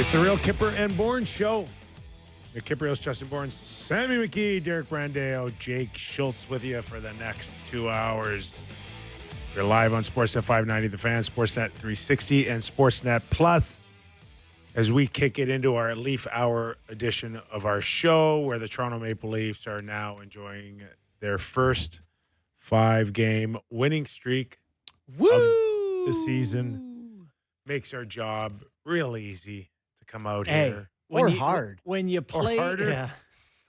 It's the real Kyper and Bourne show. The Kypreos, Justin Bourne, Sammy McKee, Derek Brandeo, Jake Schultz with you for the next 2 hours. We're live on Sportsnet 590, The Fan, Sportsnet 360, and Sportsnet Plus as we kick it into our Leaf Hour edition of our show, where the Toronto Maple Leafs are now enjoying their first 5-game winning streak of the season. Makes our job real easy to come out here. Hard. When you play,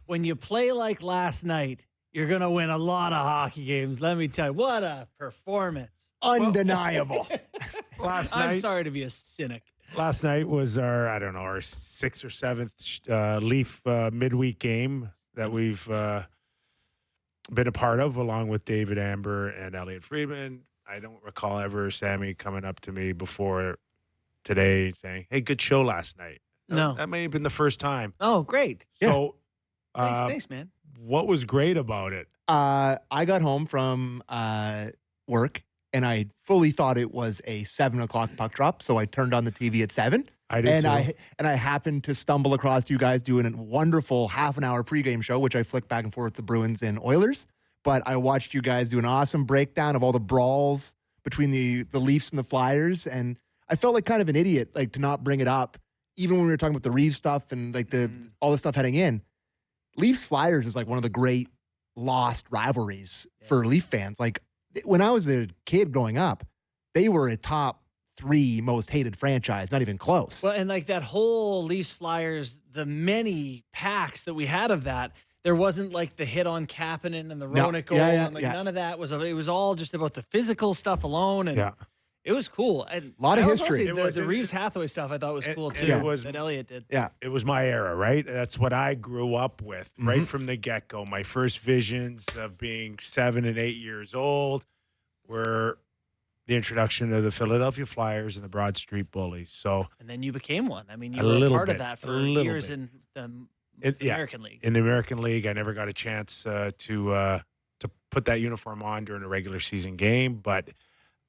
when you play like last night, you're going to win a lot of hockey games. Let me tell you, what a performance. Undeniable. Last night, I'm sorry to be a cynic. Last night was our 6th or 7th Leaf midweek game that we've been a part of, along with David Amber and Elliot Friedman. I don't recall ever Sammy coming up to me before today saying, "Hey, good show last night." No. That may have been the first time. Oh, great. So, Thanks, man. what was great about it? I got home from work, and I fully thought it was a 7 o'clock puck drop, so I turned on the TV at 7. I did too. I happened to stumble across you guys doing a wonderful half-an-hour pregame show, which I flicked back and forth with the Bruins and Oilers. But I watched you guys do an awesome breakdown of all the brawls between the Leafs and the Flyers, and I felt like kind of an idiot, like, to not bring it up, even when we were talking about the Reaves stuff and like all the stuff heading in. Leafs Flyers is like one of the great lost rivalries for Leaf fans. Like, when I was a kid growing up, they were a top 3 most hated franchise, not even close. Well, and like that whole Leafs Flyers, the many packs that we had of that, there wasn't like the hit on Kapanen and the Roenick goal. And like none of that was, it was all just about the physical stuff alone. And it was cool. And a lot of history. The Reaves Hathaway stuff I thought was cool too. That Elliot did. Yeah. It was my era, right? That's what I grew up with right from the get-go. My first visions of being 7 and 8 years old were the introduction of the Philadelphia Flyers and the Broad Street Bullies. So, and then you became one. I mean, you were a part of that for years in the American League. In the American League, I never got a chance to put that uniform on during a regular season game, but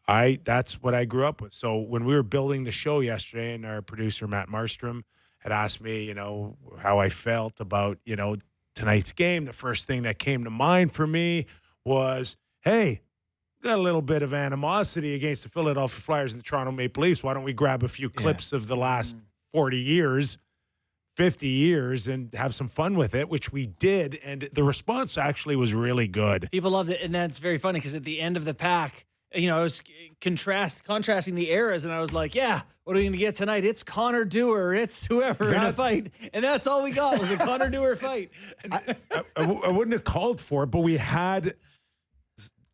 that's what I grew up with. So when we were building the show yesterday, and our producer Matt Marstrom had asked me, how I felt about, tonight's game, the first thing that came to mind for me was, hey, got a little bit of animosity against the Philadelphia Flyers and the Toronto Maple Leafs. Why don't we grab a few clips of the last 40 years, 50 years, and have some fun with it, which we did. And the response actually was really good. People loved it. And that's very funny because at the end of the pack, I was contrasting the eras, and I was like, yeah, what are we going to get tonight? It's Connor Dewar. It's whoever in a fight. And that's all we got was a Connor Dewar fight. I wouldn't have called for it, but we had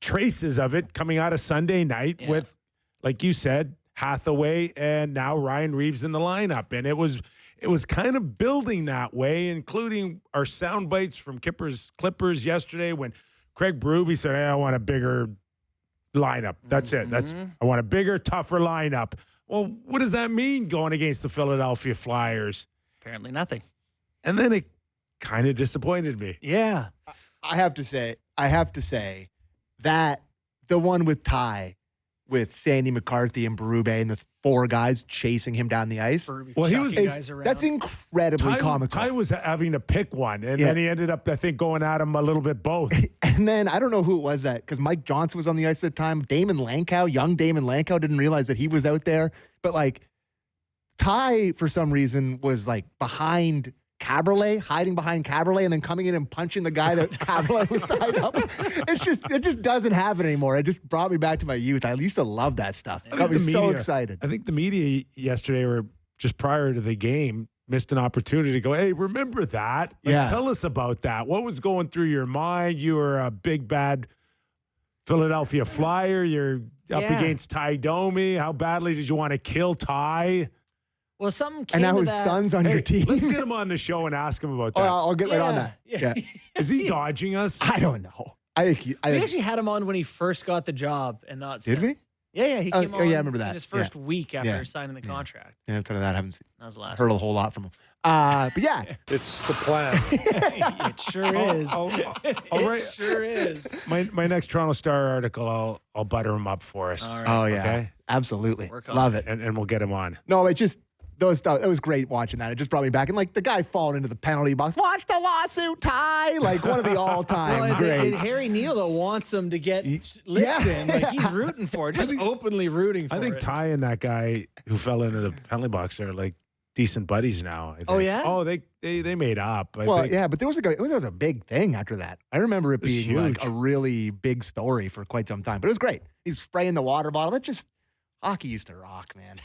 traces of it coming out of Sunday night with, like you said, Hathaway and now Ryan Reaves in the lineup. And it was kind of building that way, including our sound bites from Kyper's Clippers yesterday when Craig Berube said, hey, I want a bigger lineup. That's it. I want a bigger, tougher lineup. Well, what does that mean going against the Philadelphia Flyers? Apparently nothing. And then it kind of disappointed me. Yeah. I have to say that the one with Ty, with Sandy McCarthy and Berube and the 4 guys chasing him down the ice. Well, that's incredibly comical. Ty was having to pick one, and then he ended up, I think, going at him a little bit both. And then I don't know who it was because Mike Johnson was on the ice at the time. Young Damon Lankow didn't realize that he was out there. But like Ty, for some reason, was like hiding behind Caberlet, and then coming in and punching the guy that Caberlet was tied up. It just doesn't happen anymore. It just brought me back to my youth. I used to love that stuff. It got me so excited. I think the media yesterday, or just prior to the game, missed an opportunity to go, hey, remember that? Tell us about that. What was going through your mind? You were a big, bad Philadelphia Flyer. You're up against Ty Domi. How badly did you want to kill Ty? Well, something came and now his that. son's on your team. Let's get him on the show and ask him about that. I'll get right on that. Yeah. Is he dodging us? I don't know. We actually had him on when he first got the job and not since. Did we? Yeah, he came on I remember that. in his first week after signing the contract. Yeah, outside of that, I haven't heard a whole lot from him. But yeah. It's the plan. It sure is. It sure is. My next Toronto Star article, I'll butter him up for us. All right. Oh, yeah. Okay? Absolutely. Work on Love it. And we'll get him on. No, it just those stuff. It was great watching that. It just brought me back. And like the guy falling into the penalty box. Watch the lawsuit, Ty. Like one of the all-time great. Harry Neal though wants him to get lips in. Like he's rooting for it, just openly rooting for it. I think Ty and that guy who fell into the penalty box are like decent buddies now. I think. Oh yeah. Oh, they made up. I think. Yeah, but there was it was a big thing after that. I remember it being huge. like a really big story for quite some time. But it was great. He's spraying the water bottle. Hockey used to rock, man.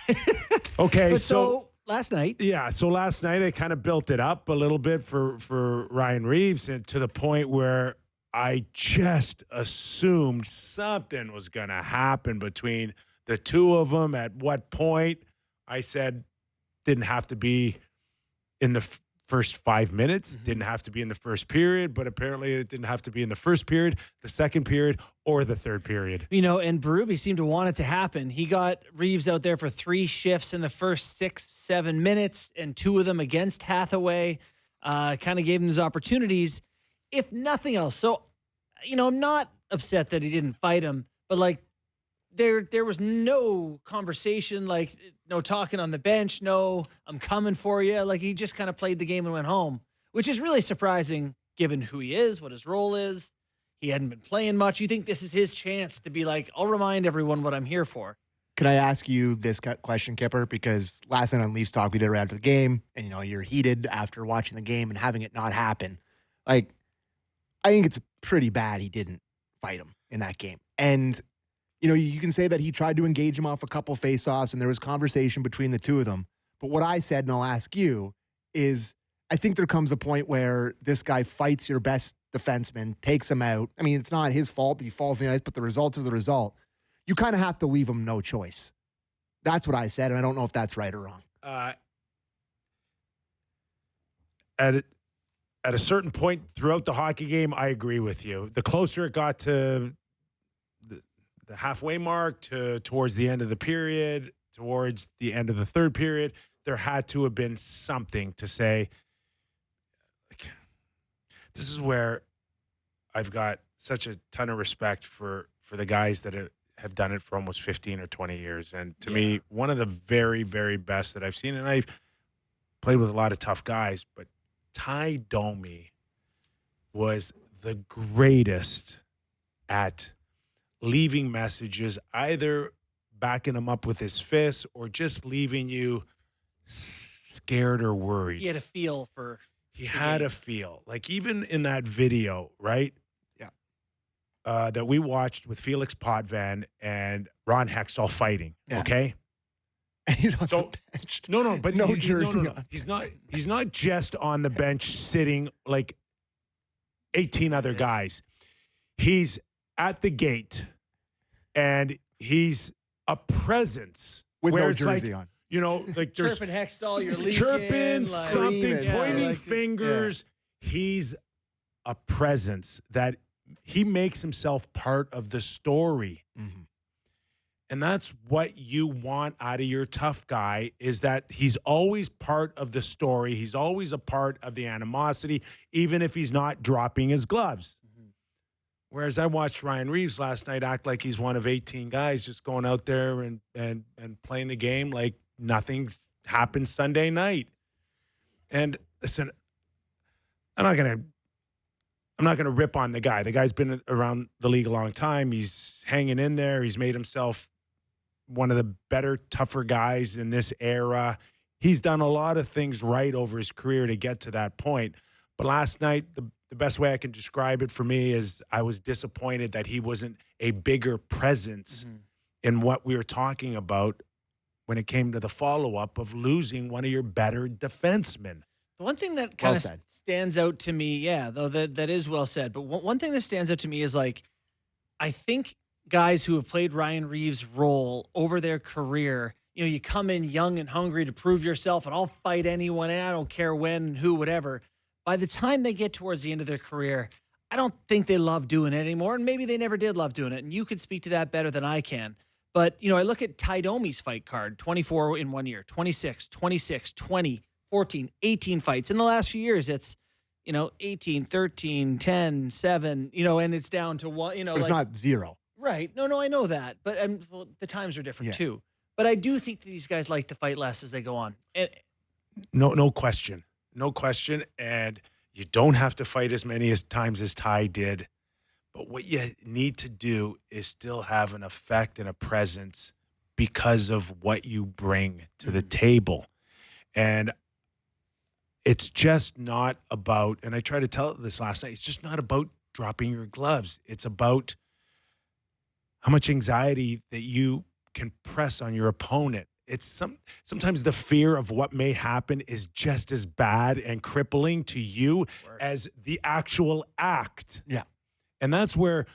Okay, so last night. Yeah, so last night I kind of built it up a little bit for Ryan Reaves, and to the point where I just assumed something was going to happen between the two of them. At what point I said didn't have to be in the first 5 minutes, didn't have to be in the first period, but apparently it didn't have to be in the first period, the second period, or the third period. And Berube seemed to want it to happen. He got Reaves out there for 3 shifts in the first 6-7 minutes, and 2 of them against Hathaway. Kind of gave him his opportunities, if nothing else. So, I'm not upset that he didn't fight him, but like there was no conversation, like no talking on the bench, no, I'm coming for you. Like he just kind of played the game and went home, which is really surprising given who he is, what his role is. He hadn't been playing much. You think this is his chance to be like, I'll remind everyone what I'm here for. Could I ask you this question, Kyper? Because last night on Leafs Talk, we did it right after the game, and you're heated after watching the game and having it not happen. Like, I think it's pretty bad he didn't fight him in that game. And you can say that he tried to engage him off a couple faceoffs and there was conversation between the two of them. But what I said, and I'll ask you, is I think there comes a point where this guy fights your best defenseman, takes him out. I mean, it's not his fault that he falls in the ice, but the results are the result. You kind of have to leave him no choice. That's what I said, and I don't know if that's right or wrong. At a certain point throughout the hockey game, I agree with you. The closer it got to the halfway mark, towards the end of the period, towards the end of the third period, there had to have been something to say. Like, this is where I've got such a ton of respect for the guys that have done it for almost 15 or 20 years. And to me, one of the very, very best that I've seen, and I've played with a lot of tough guys, but Ty Domi was the greatest at leaving messages, either backing him up with his fists or just leaving you scared or worried. He had a feel for He had a feel. Like even in that video, right? Yeah. That we watched with Felix Potvin and Ron Hextall fighting, Yeah. okay? And he's on the bench. No, but no jersey on. He's not just on the bench sitting like 18 other guys. He's at the gate and he's a presence with no it's jersey like, on. Like there's chirping Hextall, you're leaking, chirping, like, something, pointing like, fingers. He's a presence that he makes himself part of the story. Mm-hmm. And that's what you want out of your tough guy, is that he's always part of the story. He's always a part of the animosity, even if he's not dropping his gloves. Mm-hmm. Whereas I watched Ryan Reaves last night act like he's one of 18 guys just going out there and playing the game like nothing's happened Sunday night. And listen, I'm not gonna rip on the guy. The guy's been around the league a long time. He's hanging in there. He's made himself one of the better, tougher guys in this era. He's done a lot of things right over his career to get to that point. But last night, the best way I can describe it for me is I was disappointed that he wasn't a bigger presence in what we were talking about when it came to the follow-up of losing one of your better defensemen. The one thing that kind of stands out to me, though that is well said, but one thing that stands out to me is like, I think guys who have played Ryan Reaves' role over their career, you come in young and hungry to prove yourself, and I'll fight anyone, and I don't care when, who, whatever. By the time they get towards the end of their career, I don't think they love doing it anymore, and maybe they never did love doing it, and you could speak to that better than I can. But, I look at Ty Domi's fight card, 24 in 1 year, 26, 26, 20, 14, 18 fights. In the last few years, it's, 18, 13, 10, 7, and it's down to one, It's not zero. Right. No, I know that. But the times are different too. But I do think that these guys like to fight less as they go on. And, No question. No question. And you don't have to fight as many times as Ty did. But what you need to do is still have an effect and a presence because of what you bring to the table. And it's just not about, and I tried to tell this last night, it's just not about dropping your gloves. It's about how much anxiety that you can press on your opponent. It's sometimes the fear of what may happen is just as bad and crippling to you as the actual act. Yeah. And that's where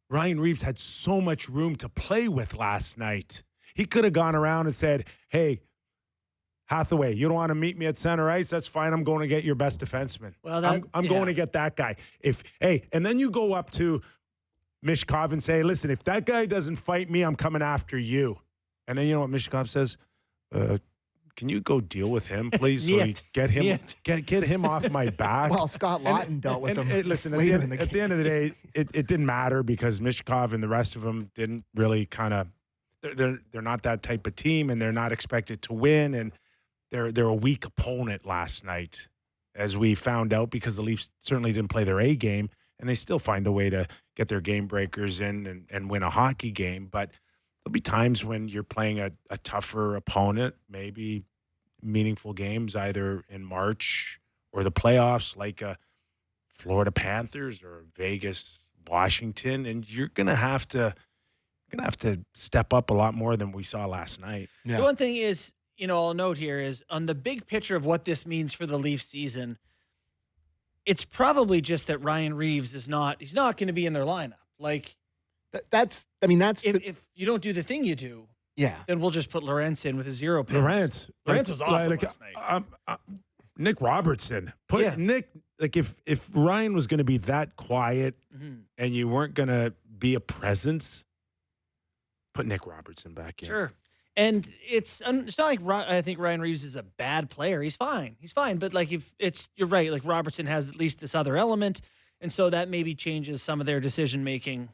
Ryan Reaves had so much room to play with last night. He could have gone around and said, hey, Hathaway, you don't want to meet me at center ice? That's fine. I'm going to get your best defenseman. Well, I'm going to get that guy. And then you go up to Mishkov and say, listen, if that guy doesn't fight me, I'm coming after you. And then you know what Mishkov says? Can you go deal with him, please? So you get him off my back. Well, Scott Lawton dealt with him. Listen, at the end of the day, it didn't matter because Mishkov and the rest of them didn't really kind of. They're not that type of team, and they're not expected to win. And they're a weak opponent last night, as we found out, because the Leafs certainly didn't play their A game, and they still find a way to get their game breakers in and win a hockey game. But there'll be times when you're playing a tougher opponent, maybe meaningful games either in March or the playoffs, like Florida Panthers or Vegas, Washington, and you're gonna have to step up a lot more than we saw last night. Yeah. The one thing is, I'll note here is on the big picture of what this means for the Leafs season, it's probably just that Ryan Reaves he's not going to be in their lineup. Like that's if you don't do the thing you do, then we'll just put Lorentz in with a 0 pins. Lorentz was awesome last night. Nick Robertson. Nick, like if Ryan was going to be that quiet and you weren't going to be a presence, put Nick Robertson back in. Sure. And it's not like I think Ryan Reaves is a bad player. He's fine. But like you're right. Like Robertson has at least this other element, and so that maybe changes some of their decision making.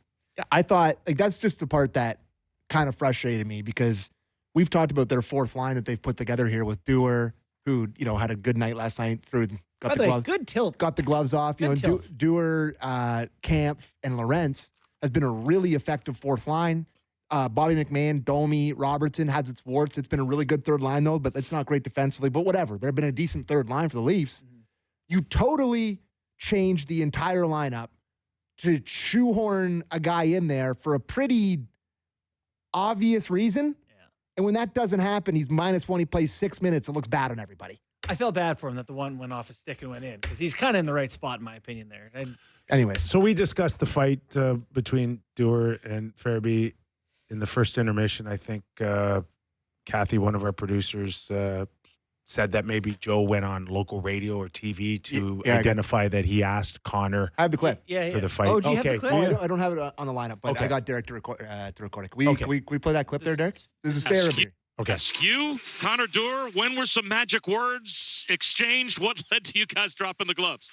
I thought like that's just the part that kind of frustrated me because we've talked about their fourth line that they've put together here with Dewar, who had a good night last night. Got the gloves, good tilt. Got the gloves off. Dewar, Kampf, and Lorentz has been a really effective fourth line. Bobby McMahon, Domi, Robertson has its warts. It's been a really good third line, though, but it's not great defensively. But whatever. They've been a decent third line for the Leafs. Mm-hmm. You totally changed the entire lineup to shoehorn a guy in there for a pretty obvious reason. Yeah. And when that doesn't happen, he's -1. He plays 6 minutes. It looks bad on everybody. I felt bad for him that the one went off his stick and went in because he's kind of in the right spot, in my opinion, there. Anyways. So we discussed the fight between Dewar and Farabee in the first intermission. I think Kathy, one of our producers, said that maybe Joe went on local radio or TV to identify that he asked Connor. I have the clip for the fight. Oh, do you have the clip? I don't have it on the lineup, but I got Derek to record it. Can we play that clip there, Derek? This is fair. Okay. Skew, Connor Dewar, when were some magic words exchanged? What led to you guys dropping the gloves?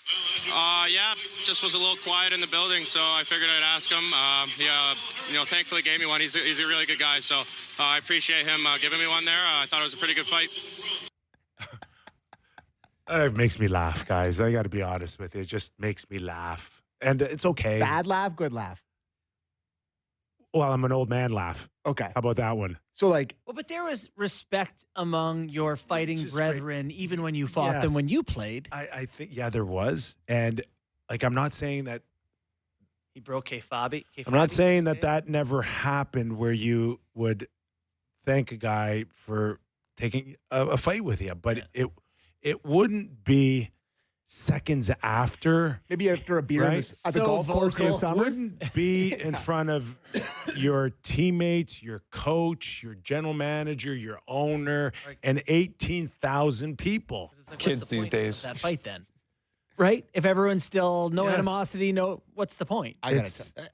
Just was a little quiet in the building, so I figured I'd ask him. Thankfully gave me one. He's a really good guy, so I appreciate him giving me one there. I thought it was a pretty good fight. It makes me laugh, guys. I got to be honest with you. It just makes me laugh. And it's okay. Bad laugh, good laugh. Well, I'm an old man laugh. Okay. How about that one? So but there was respect among your fighting brethren, even when you fought them when you played. I think, there was. And I'm not saying that. He broke K-Fabi. I'm not saying that never happened where you would thank a guy for taking a fight with you, but it wouldn't be seconds after. Maybe after a beer at the golf course in the summer. Wouldn't be in front of your teammates, your coach, your general manager, your owner, and 18,000 people. Kids these days. That fight then. Right? If everyone's still animosity, what's the point? I got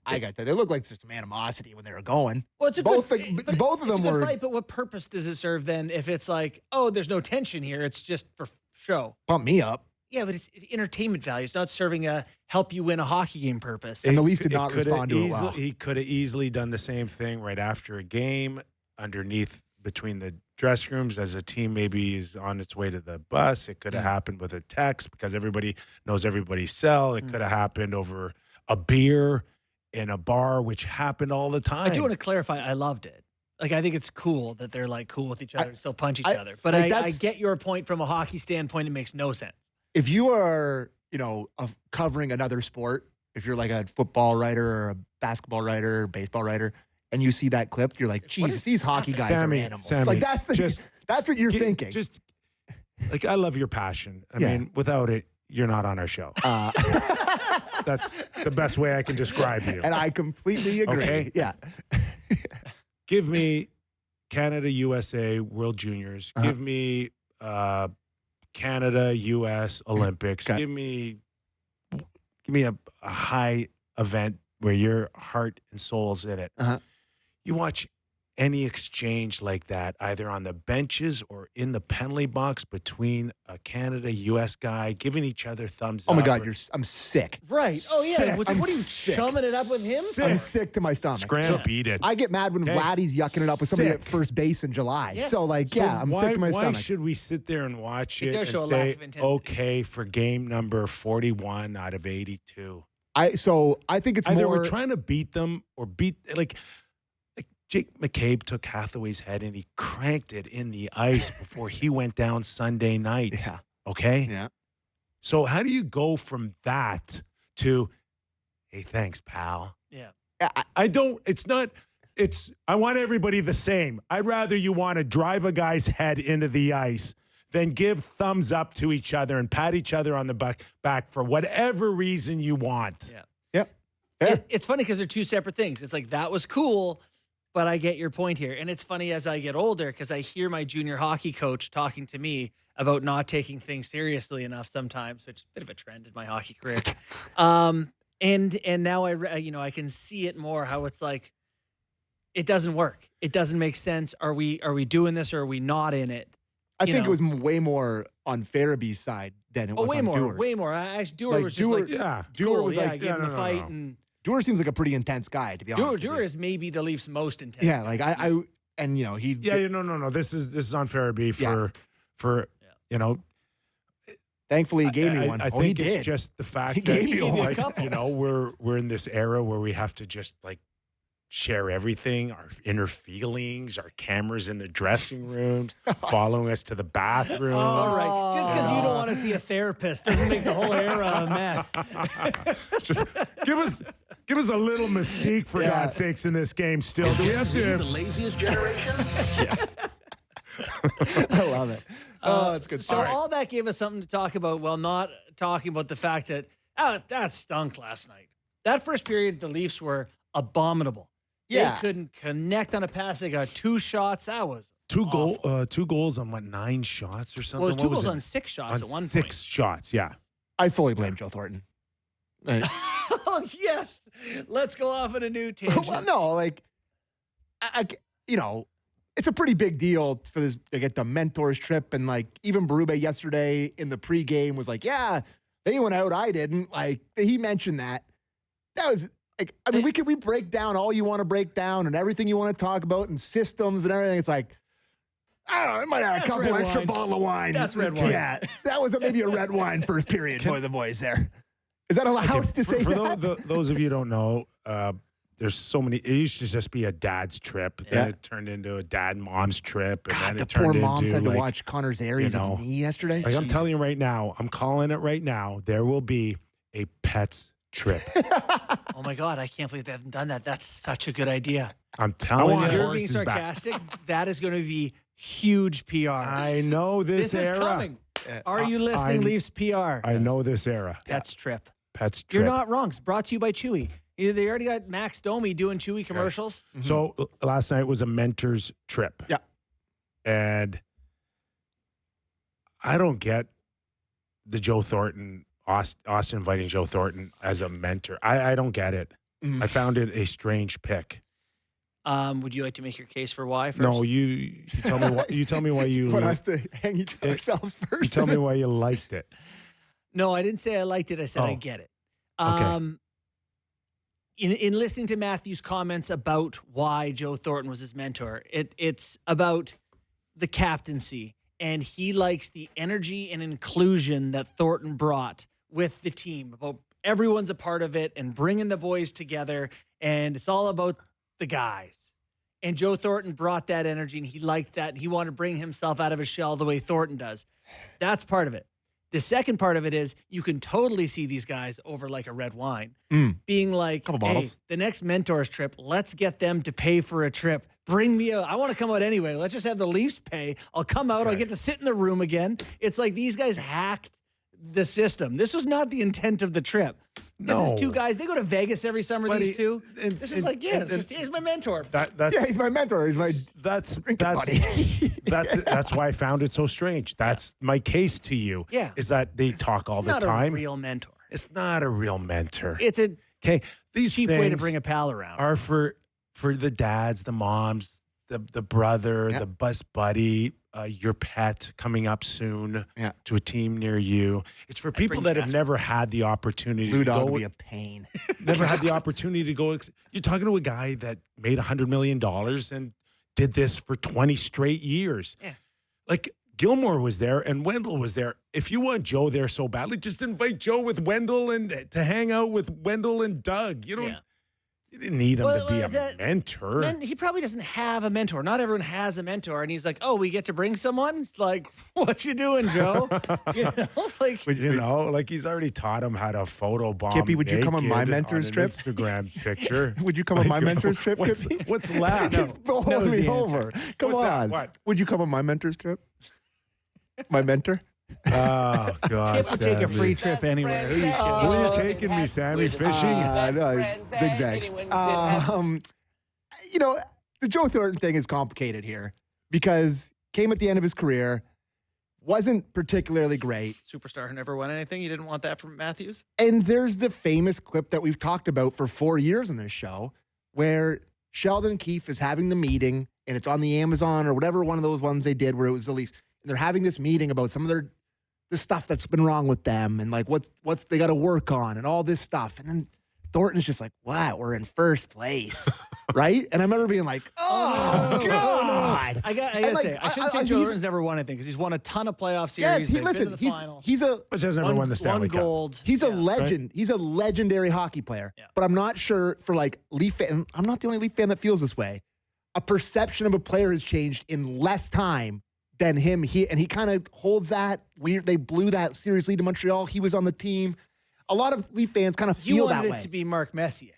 that. They look like there's some animosity when they were going. Well, it's a both good fight. Both of them were. Fight, but what purpose does it serve then if it's like, oh, there's no tension here, it's just for show? Pump me up. Yeah, but it's entertainment value. It's not serving a help you win a hockey game purpose. And the Leafs did not respond to it well. He could have easily done the same thing right after a game underneath between the dressing rooms as a team maybe is on its way to the bus. It could have happened with a text because everybody knows everybody's cell. It could have happened over a beer in a bar, which happened all the time. I do want to clarify, I loved it. Like, I think it's cool that they're like cool with each other and still punch each other. But like I get your point from a hockey standpoint. It makes no sense. If you are, covering another sport, if you're like a football writer or a basketball writer or baseball writer, and you see that clip, you're like, Jesus, these hockey guys are animals. Sammy, like that's what you're thinking. Just like, I love your passion. I mean, without it, you're not on our show. That's the best way I can describe you. And I completely agree. Okay? Yeah. Give me Canada, USA, World Juniors. Give me Canada, US, Olympics. Okay. Give me a high event where your heart and soul's in it. You watch any exchange like that, either on the benches or in the penalty box between a Canada-U.S. guy giving each other thumbs up. Oh, my God, I'm sick. Right. Oh, yeah. Sick. What are you chumming it up with him? I'm sick to my stomach. Scram beat it. I get mad when Vladdy's yucking it up with somebody at first base in July. Yes. So, I'm sick to my why stomach. should we sit there and watch it does and show a lack say, of intensity. okay, for game number 41 out of 82? I think it's Either more. we're trying to beat them or like Jake McCabe took Hathaway's head and he cranked it in the ice before he went down Sunday night. Yeah. Okay? Yeah. So how do you go from that to, hey, thanks, pal? Yeah. I want everybody the same. I'd rather you want to drive a guy's head into the ice than give thumbs up to each other and pat each other on the back for whatever reason you want. Yeah. Yep. Yeah. It's funny because they're two separate things. It's like, that was cool, but I get your point here. And it's funny as I get older because I hear my junior hockey coach talking to me about not taking things seriously enough sometimes, which is a bit of a trend in my hockey career. And now I can see it more, how it's like, it doesn't work. It doesn't make sense. Are we doing this or are we not in it? I think it was way more on Farabee's side than it was on Dewar's. Way more. Dewar was just like, Dewar cool, was like, getting the fight. And Dewar seems like a pretty intense guy, to be honest. Dewar is maybe the Leafs' most intense. Yeah, guy. like he. Yeah, no. This is on Farabee for Thankfully, he gave me one. I think it's just the fact that gave me one. we're in this era where we have to just like share everything, our inner feelings, our cameras in the dressing rooms, following us to the bathroom. All right. Just because you don't want to see a therapist doesn't make the whole era a mess. Just give us a little mystique, for God's sakes, in this game still. Is Gen Z the laziest generation? I love it. Oh, it's good. So all that gave us something to talk about while not talking about the fact that, that stunk last night. That first period, the Leafs were abominable. Yeah. They couldn't connect on a pass. They got 2 shots. That was two goals on 9 shots or something. Well, it was 2 goals on 6 shots at one point. 6 shots, yeah. I fully blame Joe Thornton. Oh, yes. Let's go off on a new tangent. Well, no, it's a pretty big deal for this to get the mentors trip, and even Berube yesterday in the pregame was like, "Yeah, they went out, I didn't." Like he mentioned that. That was we break down all you want to break down and everything you want to talk about and systems and everything. It's like, I don't know, it might have a couple extra bottle of wine. That's red wine. Yeah, that was maybe a red wine first period for the boys there. Is that allowed to say that? For those of you who don't know, there's so many. It used to just be a dad's trip. Then it turned into a dad and mom's trip. And then the it turned poor moms had to like, watch Connor Zary's knee yesterday. Like I'm telling you right now, I'm calling it right now. There will be a pets trip. Oh my God, I can't believe they haven't done that. That's such a good idea. I'm telling you, You're being sarcastic. That is going to be huge PR. I know this era. Is coming. Are you listening, Leafs PR? I know this era. Pets trip. Pets trip. You're not wrong. It's brought to you by Chewy. They already got Max Domi doing Chewy commercials. Okay. So last night was a mentor's trip. Yeah. And I don't get the Joe Thornton, Austin inviting Joe Thornton as a mentor. I don't get it. Mm-hmm. I found it a strange pick. Would you like to make your case for why first? No, you tell me why. You tell me why you want us to hang ourselves first. You tell me why you liked it. No, I didn't say I liked it. I said I get it. Okay. In listening to Matthew's comments about why Joe Thornton was his mentor, it's about the captaincy, and he likes the energy and inclusion that Thornton brought with the team. About everyone's a part of it and bringing the boys together, and it's all about the guys. And Joe Thornton brought that energy, and he liked that, and he wanted to bring himself out of his shell the way Thornton does. That's part of it. The second part of it is you can totally see these guys over like a red wine, being like, Couple hey, bottles. the next mentors trip, let's get them to pay for a trip. Bring me out. I want to come out anyway. Let's just have the Leafs pay. I'll come out. I'll get to sit in the room again. It's like these guys hacked the system. This was not the intent of the trip. This is two guys. They go to Vegas every summer, these two. This is like, he's my mentor. He's my mentor. He's my that's buddy. that's why I found it so strange. That's my case to you. Yeah. Is that they talk all the Not time. a real mentor. It's not a real mentor. It's a These cheap things way to bring a pal around. are for the dads, the moms, the brother, the bus buddy, your pet coming up soon to a team near you. It's for people that have never had the opportunity Blue to Dog go. would be a pain. Never had the opportunity to go. You're talking to a guy that made $100 million and did this for 20 straight years. Yeah. Like Gilmore was there and Wendell was there. If you want Joe there so badly, just invite Joe with Wendell and to hang out with Wendell and Doug. You don't. Yeah. You didn't need him to be a mentor. He probably doesn't have a mentor. Not everyone has a mentor. And he's like, oh, we get to bring someone? It's like, what you doing, Joe? Like he's already taught him how to photo bomb. Kippy, would you come on my naked mentor's an trip? Instagram picture. Would you come on my mentor's trip, Kippy? What's left? He's blowing me over. Come What's on. that? What? Would you come on my mentor's trip? My mentor? Oh, God. Kip would take a Sammy. free trip anywhere. Who are you kidding? Where are you taking me, Sammy? Fishing? No, zigzags. The Joe Thornton thing is complicated here because came at the end of his career, wasn't particularly great. Superstar who never won anything. You didn't want that from Matthews? And there's the famous clip that we've talked about for 4 years on this show where Sheldon Keefe is having the meeting and it's on the Amazon or whatever one of those ones they did where it was the Leafs. And they're having this meeting about some of the stuff that's been wrong with them and like what's they got to work on and all this stuff. And then Thornton's just like, wow, we're in first place. Right? And I remember being like, oh, God. I gotta say, I shouldn't say Joe Thornton's never won anything because he's won a ton of playoff series. Yes, listen, he's a Which has never won the Stanley Cup. gold. He's a legend. Right? He's a legendary hockey player. Yeah. But I'm not sure for like Leaf fan, I'm not the only Leaf fan that feels this way. A perception of a player has changed in less time than him. He kind of holds that weird. They blew that series lead to Montreal. He was on the team. A lot of Leaf fans kind of feel that way. You wanted it to be Mark Messier.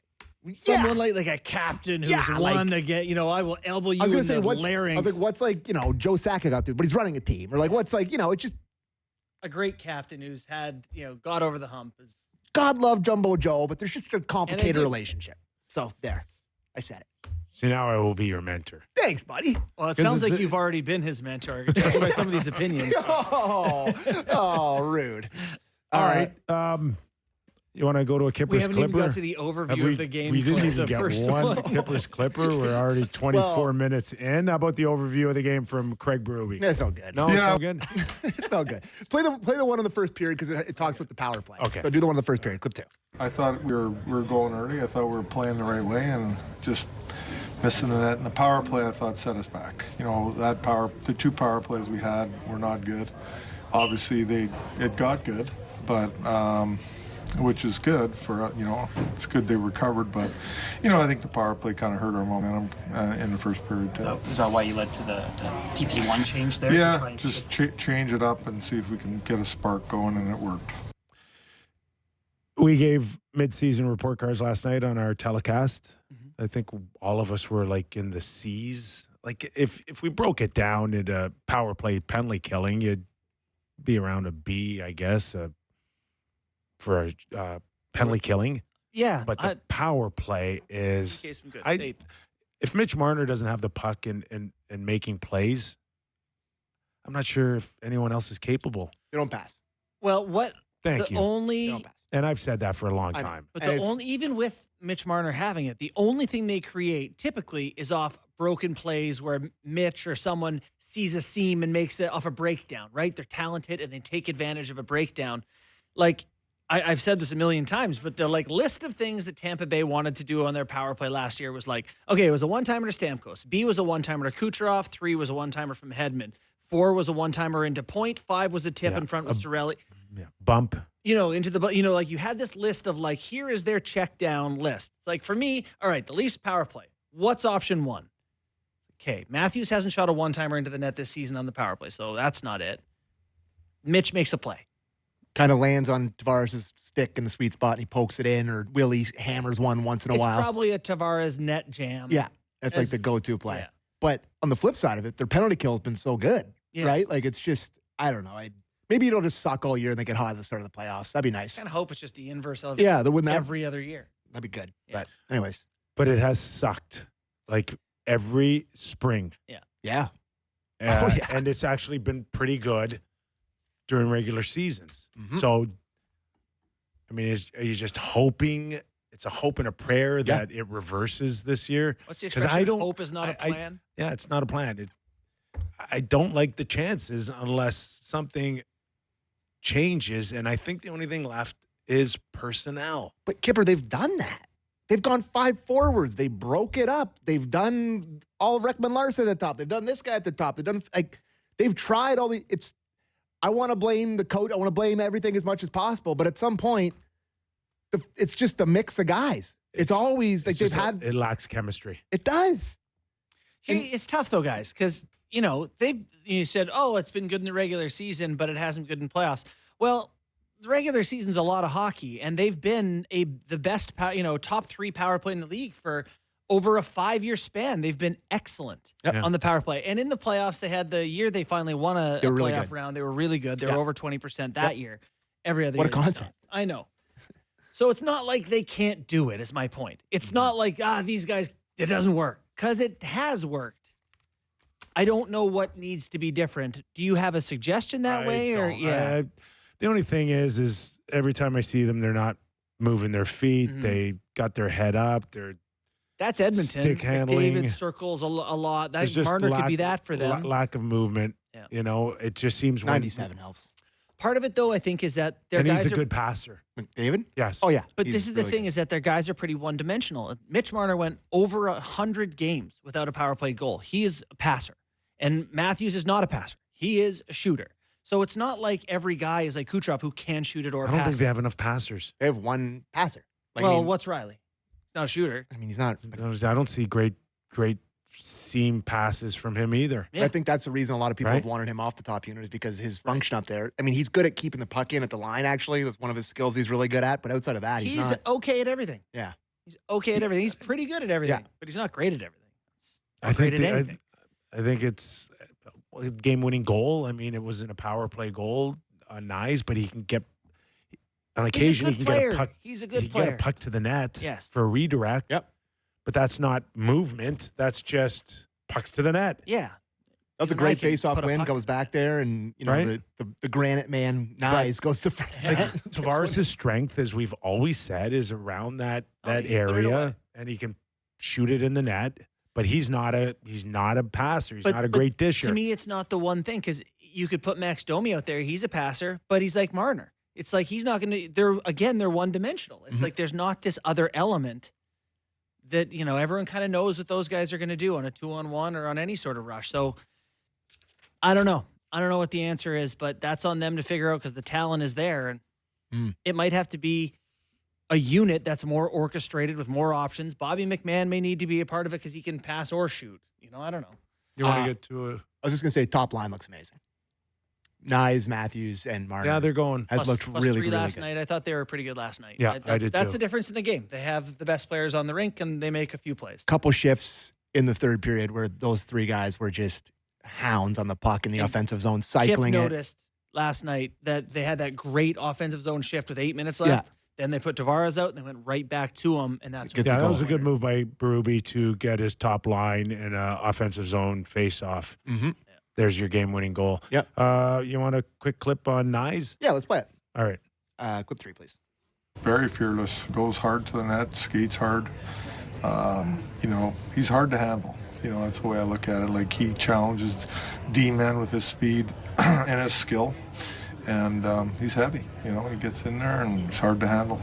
Someone like a captain who's won again. I will elbow you in the larynx. I was like, what's like, Joe Sakic out there, but he's running a team. Or like, what's like, it's just. A great captain who's had, got over the hump. God love Jumbo Joe, but there's just a complicated relationship. So there, I said it. So now I will be your mentor. Thanks, buddy. Well, it sounds like you've already been his mentor, judging by some of these opinions. Rude. All right. You want to go to a Kypreos We haven't Clipper? even got to the overview of the game. We didn't even the get first one one. Kypreos Clipper. We're already 24 minutes in. How about the overview of the game from Craig Brewy? That's no good. No, it's no good? It's no good. Play the one in the first period because it talks about the power play. Okay. So do the one in the first period. Clip 2. I thought we were going early. I thought we were playing the right way and just missing the net. And the power play, I thought, set us back. The 2 power plays we had were not good. Obviously, it got good, but which is good for it's good they recovered. But I think the power play kind of hurt our momentum in the first period too. So is that why you led to the PP1 change there? Yeah, just change it up and see if we can get a spark going, and it worked. We gave mid-season report cards last night on our telecast. Mm-hmm. I think all of us were like in the C's. Like if we broke it down into power play penalty killing, you'd be around a B, I guess, for a penalty killing. Yeah. But the power play is if Mitch Marner doesn't have the puck and making plays, I'm not sure if anyone else is capable. You don't pass. Well, Thank you. Only, and I've said that for a long time. But even with Mitch Marner having it, the only thing they create typically is off broken plays where Mitch or someone sees a seam and makes it off a breakdown, right? They're talented and they take advantage of a breakdown. Like I've said this a million times, but the list of things that Tampa Bay wanted to do on their power play last year was okay, it was a one-timer to Stamkos. B was a one-timer to Kucherov. 3 was a one-timer from Hedman. 4 was a one-timer into Point. 5 was a tip in front with Cirelli. Yeah, bump. Into the, you had this list of here is their check down list. It's for me, all right, the Leafs power play. What's option 1? Okay, Matthews hasn't shot a one-timer into the net this season on the power play, so that's not it. Mitch makes a play. Kind of lands on Tavares' stick in the sweet spot and he pokes it in, or Willie hammers one once in a while. It's probably a Tavares net jam. Yeah, that's like the go-to play. Yeah. But on the flip side of it, their penalty kill has been so good, right? It's just, I don't know. Maybe it'll just suck all year and they get hot at the start of the playoffs. That'd be nice. I kind of hope it's just the inverse of every other year. That'd be good. Yeah. But anyways. But it has sucked every spring. Yeah. Yeah. And it's actually been pretty good during regular seasons. Mm-hmm. So, I mean, are you just hoping? It's a hope and a prayer that it reverses this year. What's the expression? Hope is not a plan? It's not a plan. I don't like the chances unless something changes, and I think the only thing left is personnel. But Kyper, they've done that. They've gone 5 forwards. They broke it up. They've done all Rekman Larson at the top. They've done this guy at the top. They've done they've tried all the. I want to blame the coach. I want to blame everything as much as possible. But at some point, it's just a mix of guys. It's always they've had. It lacks chemistry. It does. It's tough though, guys, because you said, oh, it's been good in the regular season, but it hasn't been good in playoffs. Well, the regular season's a lot of hockey, and they've been the best, top 3 power play in the league for over a 5-year span. They've been excellent on the power play. And in the playoffs, they had the year they finally won a playoff round. They were really good. They were over 20% that year. Every other year. What a concept. I know. So it's not like they can't do it, is my point. It's not like, these guys, it doesn't work. Because it has worked. I don't know what needs to be different. Do you have a suggestion that way? Or the only thing is every time I see them, they're not moving their feet. Mm-hmm. They got their head up. That's Edmonton. Stick handling. David circles a lot. Marner could be that for them. Lack of movement. Yeah. It just seems 97 helps. Part of it, though, I think, is that their guys he's a good passer. McDavid? Yes. Oh, yeah. But this is the thing, is that their guys are pretty one-dimensional. Mitch Marner went over 100 games without a power play goal. He is a passer. And Matthews is not a passer. He is a shooter. So it's not like every guy is like Kucherov who can shoot it or pass. I don't think they have enough passers. They have one passer. What's Riley? He's not a shooter. I mean, he's not. I don't see great seam passes from him either. Yeah. I think that's the reason a lot of people have wanted him off the top unit, is because his function up there. I mean, he's good at keeping the puck in at the line, actually. That's one of his skills he's really good at. But outside of that, he's not. Okay at everything. Yeah. He's okay at everything. He's pretty good at everything. Yeah. But he's not great at everything. I think it's a game-winning goal. I mean, it wasn't a power play goal on Nyes, but he can get on occasion. He can get a puck. He's a good player. Get a puck to the net. Yes. For a redirect. Yep. But that's not movement. That's just pucks to the net. Yeah. That was a great face-off win. Goes back there, and the granite man Nyes goes to front. Tavares' strength, as we've always said, is around that area, and he can shoot it in the net. But he's not a passer. He's not a great disher. To me, it's not the one thing, because you could put Max Domi out there. He's a passer, but he's like Marner. It's like he's not going to. They're one-dimensional. It's like there's not this other element that everyone kind of knows what those guys are going to do on a 2-on-1 or on any sort of rush. So I don't know. I don't know what the answer is, but that's on them to figure out, because the talent is there, and it might have to be a unit that's more orchestrated with more options. Bobby McMahon may need to be a part of it because he can pass or shoot. I don't know. You want to get to a... I was just going to say, top line looks amazing. Nyes, Matthews, and Marner. Yeah, they're going. Has looked really, really last good. night. I thought they were pretty good last night. Yeah, I did That's too. the difference in the game. They have the best players on the rink, and they make a few plays. Couple shifts in the third period where those 3 guys were just hounds on the puck in the offensive zone, cycling Kip noticed last night that they had that great offensive zone shift with 8 minutes left. Yeah. Then they put Tavares out, and they went right back to him, and that's that was a good move by Berube to get his top line in an offensive zone face-off. Mm-hmm. There's your game-winning goal. Yep. You want a quick clip on Nyes? Yeah, let's play it. All right. Clip 3, please. Very fearless, goes hard to the net, skates hard. He's hard to handle. That's the way I look at it. Like, he challenges D-men with his speed and his skill. and he's heavy. You know, he gets in there and it's hard to handle.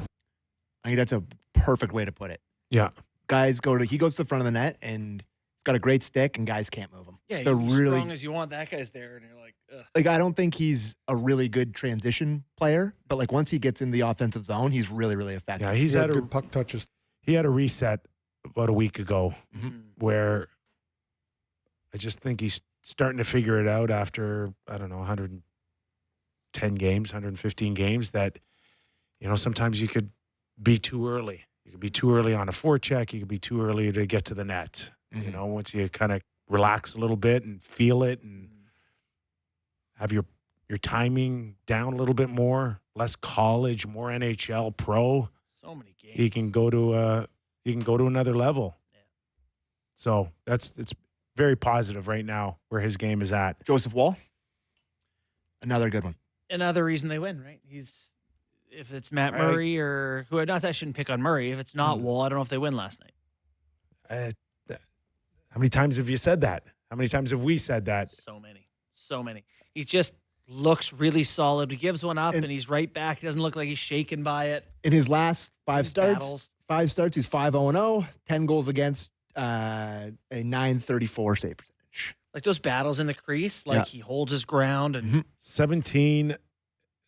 I think that's a perfect way to put it. Yeah. He goes to the front of the net and he's got a great stick and guys can't move him. Yeah, They're you're really strong as you want. That guy's there, and you're like, ugh. like, I don't think he's a really good transition player, but like once he gets in the offensive zone, he's really, really effective. Yeah, He he's had had a good puck touches. he had a reset about a week ago where I just think he's starting to figure it out after, I don't know, 110 games, 115 games, that, you know, sometimes you could be too early. You could be too early on a forecheck. You could be too early to get to the net. You know, once you kind of relax a little bit and feel it and have your timing down a little bit more, less college, more NHL, pro. So many games. You can go to another level. Yeah. So it's very positive right now where his game is at. Joseph Woll, another good one. Another reason they win, right? If it's Matt Murray or who, not that I shouldn't pick on Murray. If it's not Woll, I don't know if they win last night. How many times have you said that? How many times have we said that? So many. He just looks really solid. He gives one up and he's right back. He doesn't look like he's shaken by it. In his last five Battles. starts, he's 5-0-0, 10 goals against, a .934 save percentage. Like those battles in the crease, like he holds his ground and 17,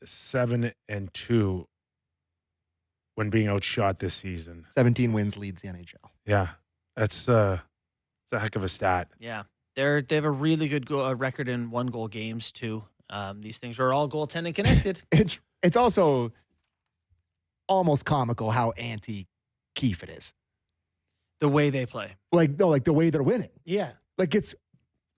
7, and 2 when being outshot this season. 17 wins leads the NHL. Yeah, that's a heck of a stat. yeah, they have a really good record in 1-goal games too. These things are all goaltending connected. It's also almost comical how anti-Keefe it is. The way they play. Like the way they're winning. Yeah. Like it's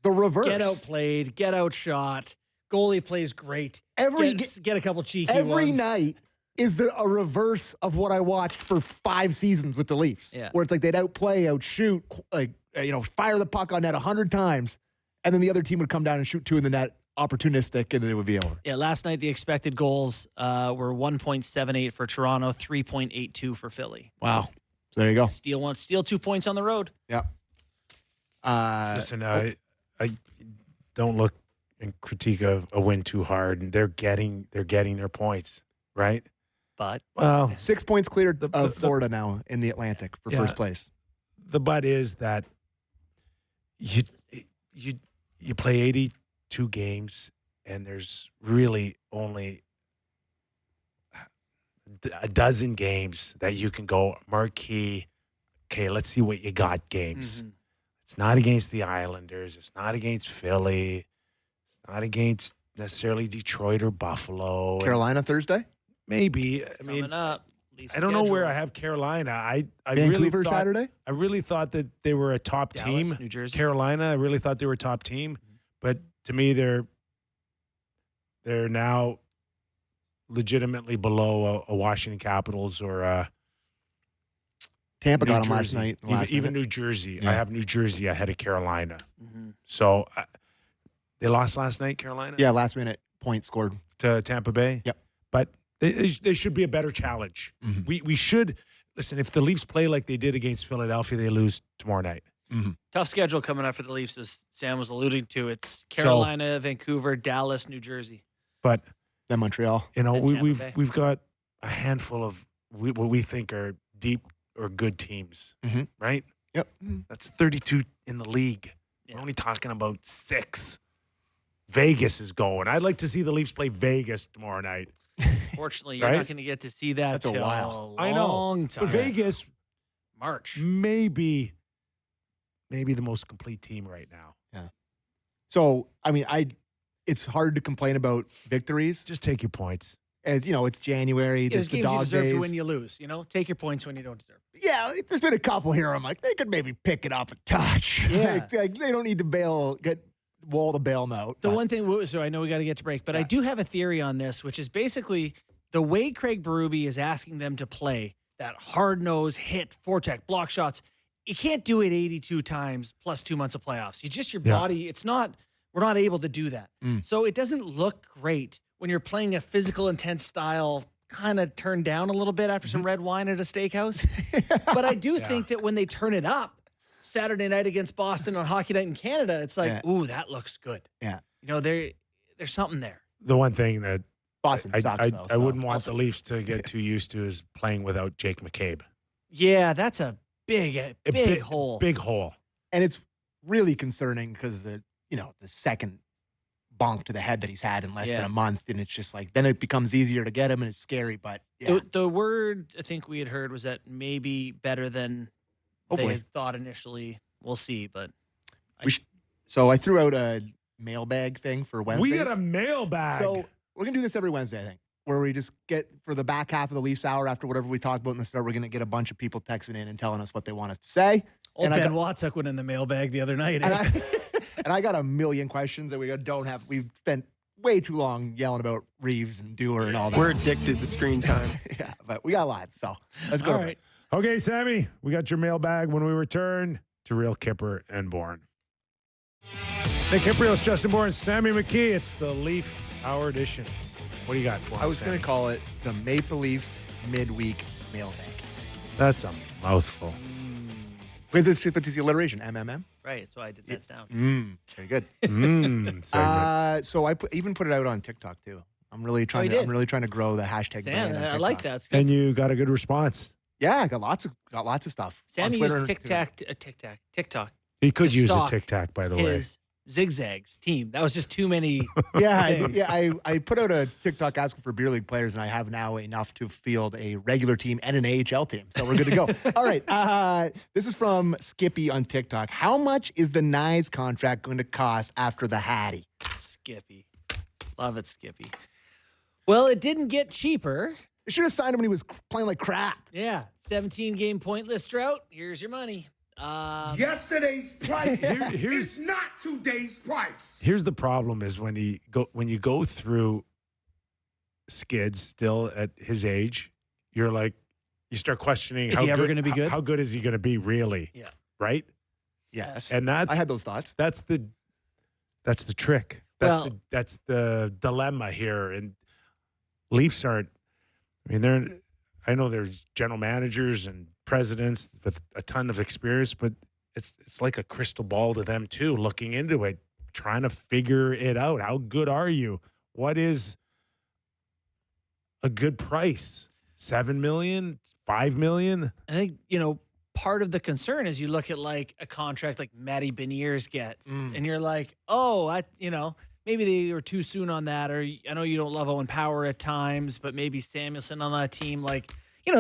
the reverse. Get outplayed, get outshot. Goalie plays great. Get a couple cheeky ones. Every night is a reverse of what I watched for 5 seasons with the Leafs. Yeah. Where it's like they'd outplay, outshoot, fire the puck on net 100 times, and then the other team would come down and shoot 2 in the net, opportunistic, and then it would be over. Yeah, last night the expected goals were 1.78 for Toronto, 3.82 for Philly. Wow. So there you go. Steal 2 points on the road. Yeah. Listen, I don't look and critique a win too hard, and they're getting their points, right? But 6 points cleared of Florida now in the Atlantic for first place. The but is that you play 82 games, and there's really only a dozen games that you can go marquee. Okay, let's see what you got games. Mm-hmm. It's not against the Islanders. It's not against Philly. It's not against necessarily Detroit or Buffalo. Carolina Thursday? Maybe. I coming mean, up. I don't know where I have Carolina. I Vancouver Saturday? I really thought that they were a top Dallas, team. New Jersey. Carolina, I really thought they were a top team. But to me, they're now legitimately below a Washington Capitals or a Tampa New got them last Jersey. night. Even New Jersey. Yeah. I have New Jersey ahead of Carolina. Mm-hmm. So they lost last night, Carolina? Yeah, last minute point scored. To Tampa Bay? Yep. But they should be a better challenge. Mm-hmm. We should – listen, if the Leafs play like they did against Philadelphia, they lose tomorrow night. Mm-hmm. Tough schedule coming up for the Leafs, as Sam was alluding to. It's Carolina, Vancouver, Dallas, New Jersey. But – then Montreal. You know, And Tampa Bay. we've got a handful of what we think are deep or good teams, right? Yep. That's 32 in the league. Yeah. We're only talking about 6. Vegas is going. I'd like to see the Leafs play Vegas tomorrow night. Fortunately, you're Right? not going to get to see that That's a till while. a I know. long time. But Vegas March. maybe the most complete team right now. So, I mean, it's hard to complain about victories. Just take your points. As you know, it's January. Yeah, There's there's the games you dog deserve days. to win, you lose. You know, take your points when you don't deserve. Yeah, there's been a couple here. I'm like, they could maybe pick it up a touch. Yeah. like, they don't need to get Woll to bail them out. The but- one thing, so I know we got to get to break, but I do have a theory on this, which is basically the way Craig Berube is asking them to play that hard nose hit, forecheck, block shots. You can't do it 82 times plus 2 months of playoffs. You just your body. We're not able to do that. So it doesn't look great when you're playing a physical, intense style, kind of turned down a little bit after some red wine at a steakhouse. But I do think that when they turn it up Saturday night against Boston on Hockey Night in Canada, it's like, ooh, that looks good. Yeah. You know, there's something there. The one thing that Boston sucks, though. I wouldn't want the Leafs to get too used to is playing without Jake McCabe. Yeah, that's a big hole. Big hole. And it's really concerning because the second bonk to the head that he's had in less than a month, and it's just like then it becomes easier to get him, and it's scary. But the word I think we had heard was that maybe better than they had thought initially. We'll see, but so I threw out a mailbag thing for Wednesdays. We got a mailbag. So we're gonna do this every Wednesday, I think, where we just get for the back half of the Leafs hour after whatever we talk about in the start. We're gonna get a bunch of people texting in and telling us what they want us to say. Old Ben Watzek went in the mailbag the other night. And I got a million questions that we don't have. We've spent way too long yelling about Reaves and Dewar and all that. We're addicted to screen time. Yeah, but we got lots, so let's go. All right. Okay, Sammy, we got your mailbag when we return to Real Kyper and Bourne. Hey, Kypreos, Justin Bourne, Sammy McKee. It's the Leaf Hour edition. What do you got for us? I was going to call it the Maple Leafs Midweek Mailbag. That's a mouthful. Because it's the alliteration, MMM. Right, so I did that sound. Very good. Segment. So I even put it out on TikTok too. I'm really trying to grow the hashtag brand. I like that. It's good. And you got a good response. Yeah, I got lots of stuff. Sammy used TikTok. He could to use a stalk Tic Tac, by the way. His Zigzags team. That was just too many. I put out a TikTok asking for beer league players, and I have now enough to field a regular team and an AHL team. So we're good to go. All right. This is from Skippy on TikTok. How much is the Nyes contract going to cost after the Hattie? Skippy. Love it, Skippy. Well, it didn't get cheaper. They should have signed him when he was playing like crap. Yeah. 17-game pointless drought. Here's your money. Yesterday's price is not today's price. Here's the problem: is when you go through Skids still at his age, you're like, you start questioning: Is he ever going to be good? How good is he going to be really? Yeah. Right. Yes. And I had those thoughts. That's the trick. That's the dilemma here. And Leafs aren't. I mean, I know there's general managers and presidents with a ton of experience, but it's like a crystal ball to them too, looking into it, trying to figure it out. How good are you? What is a good price? 7 million, 5 million? I think, part of the concern is you look at like a contract like Matty Beniers gets, and you're like, maybe they were too soon on that, or I know you don't love Owen Power at times, but maybe Samuelson on that team, like,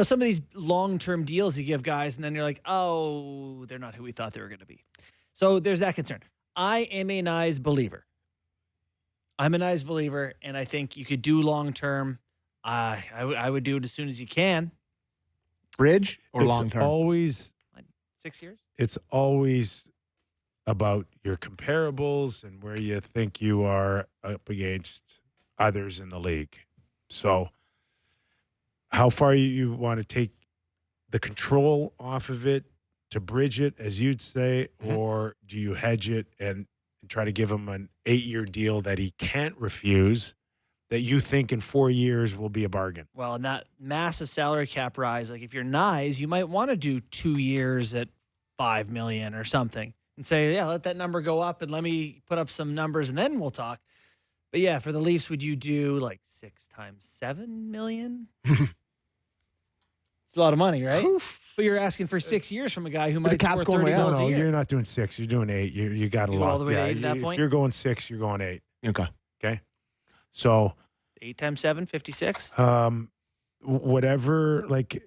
some of these long-term deals you give guys, and then you're like, oh, they're not who we thought they were going to be. So there's that concern. I am a Nyes believer. I'm a Nyes believer, and I think you could do long-term. I would do it as soon as you can. Bridge or long-term? Always 6 years? It's always about your comparables and where you think you are up against others in the league. So how far you want to take the control off of it to bridge it, as you'd say, or do you hedge it and try to give him an 8-year deal that he can't refuse, that you think in 4 years will be a bargain? Well, and that massive salary cap rise, like if you're Nyes, you might want to do 2 years at $5 million or something and say, yeah, let that number go up and let me put up some numbers and then we'll talk. But yeah, for the Leafs, would you do like 6 times $7 million? It's a lot of money, right? Oof. But you're asking for 6 years from a guy who might score 30 goals a year. You're not doing 6. You're doing 8. You got a lot. All the way to 8 at that point? If you're going 6, you're going 8. Okay. So 8 times 7, 56. Whatever. Like,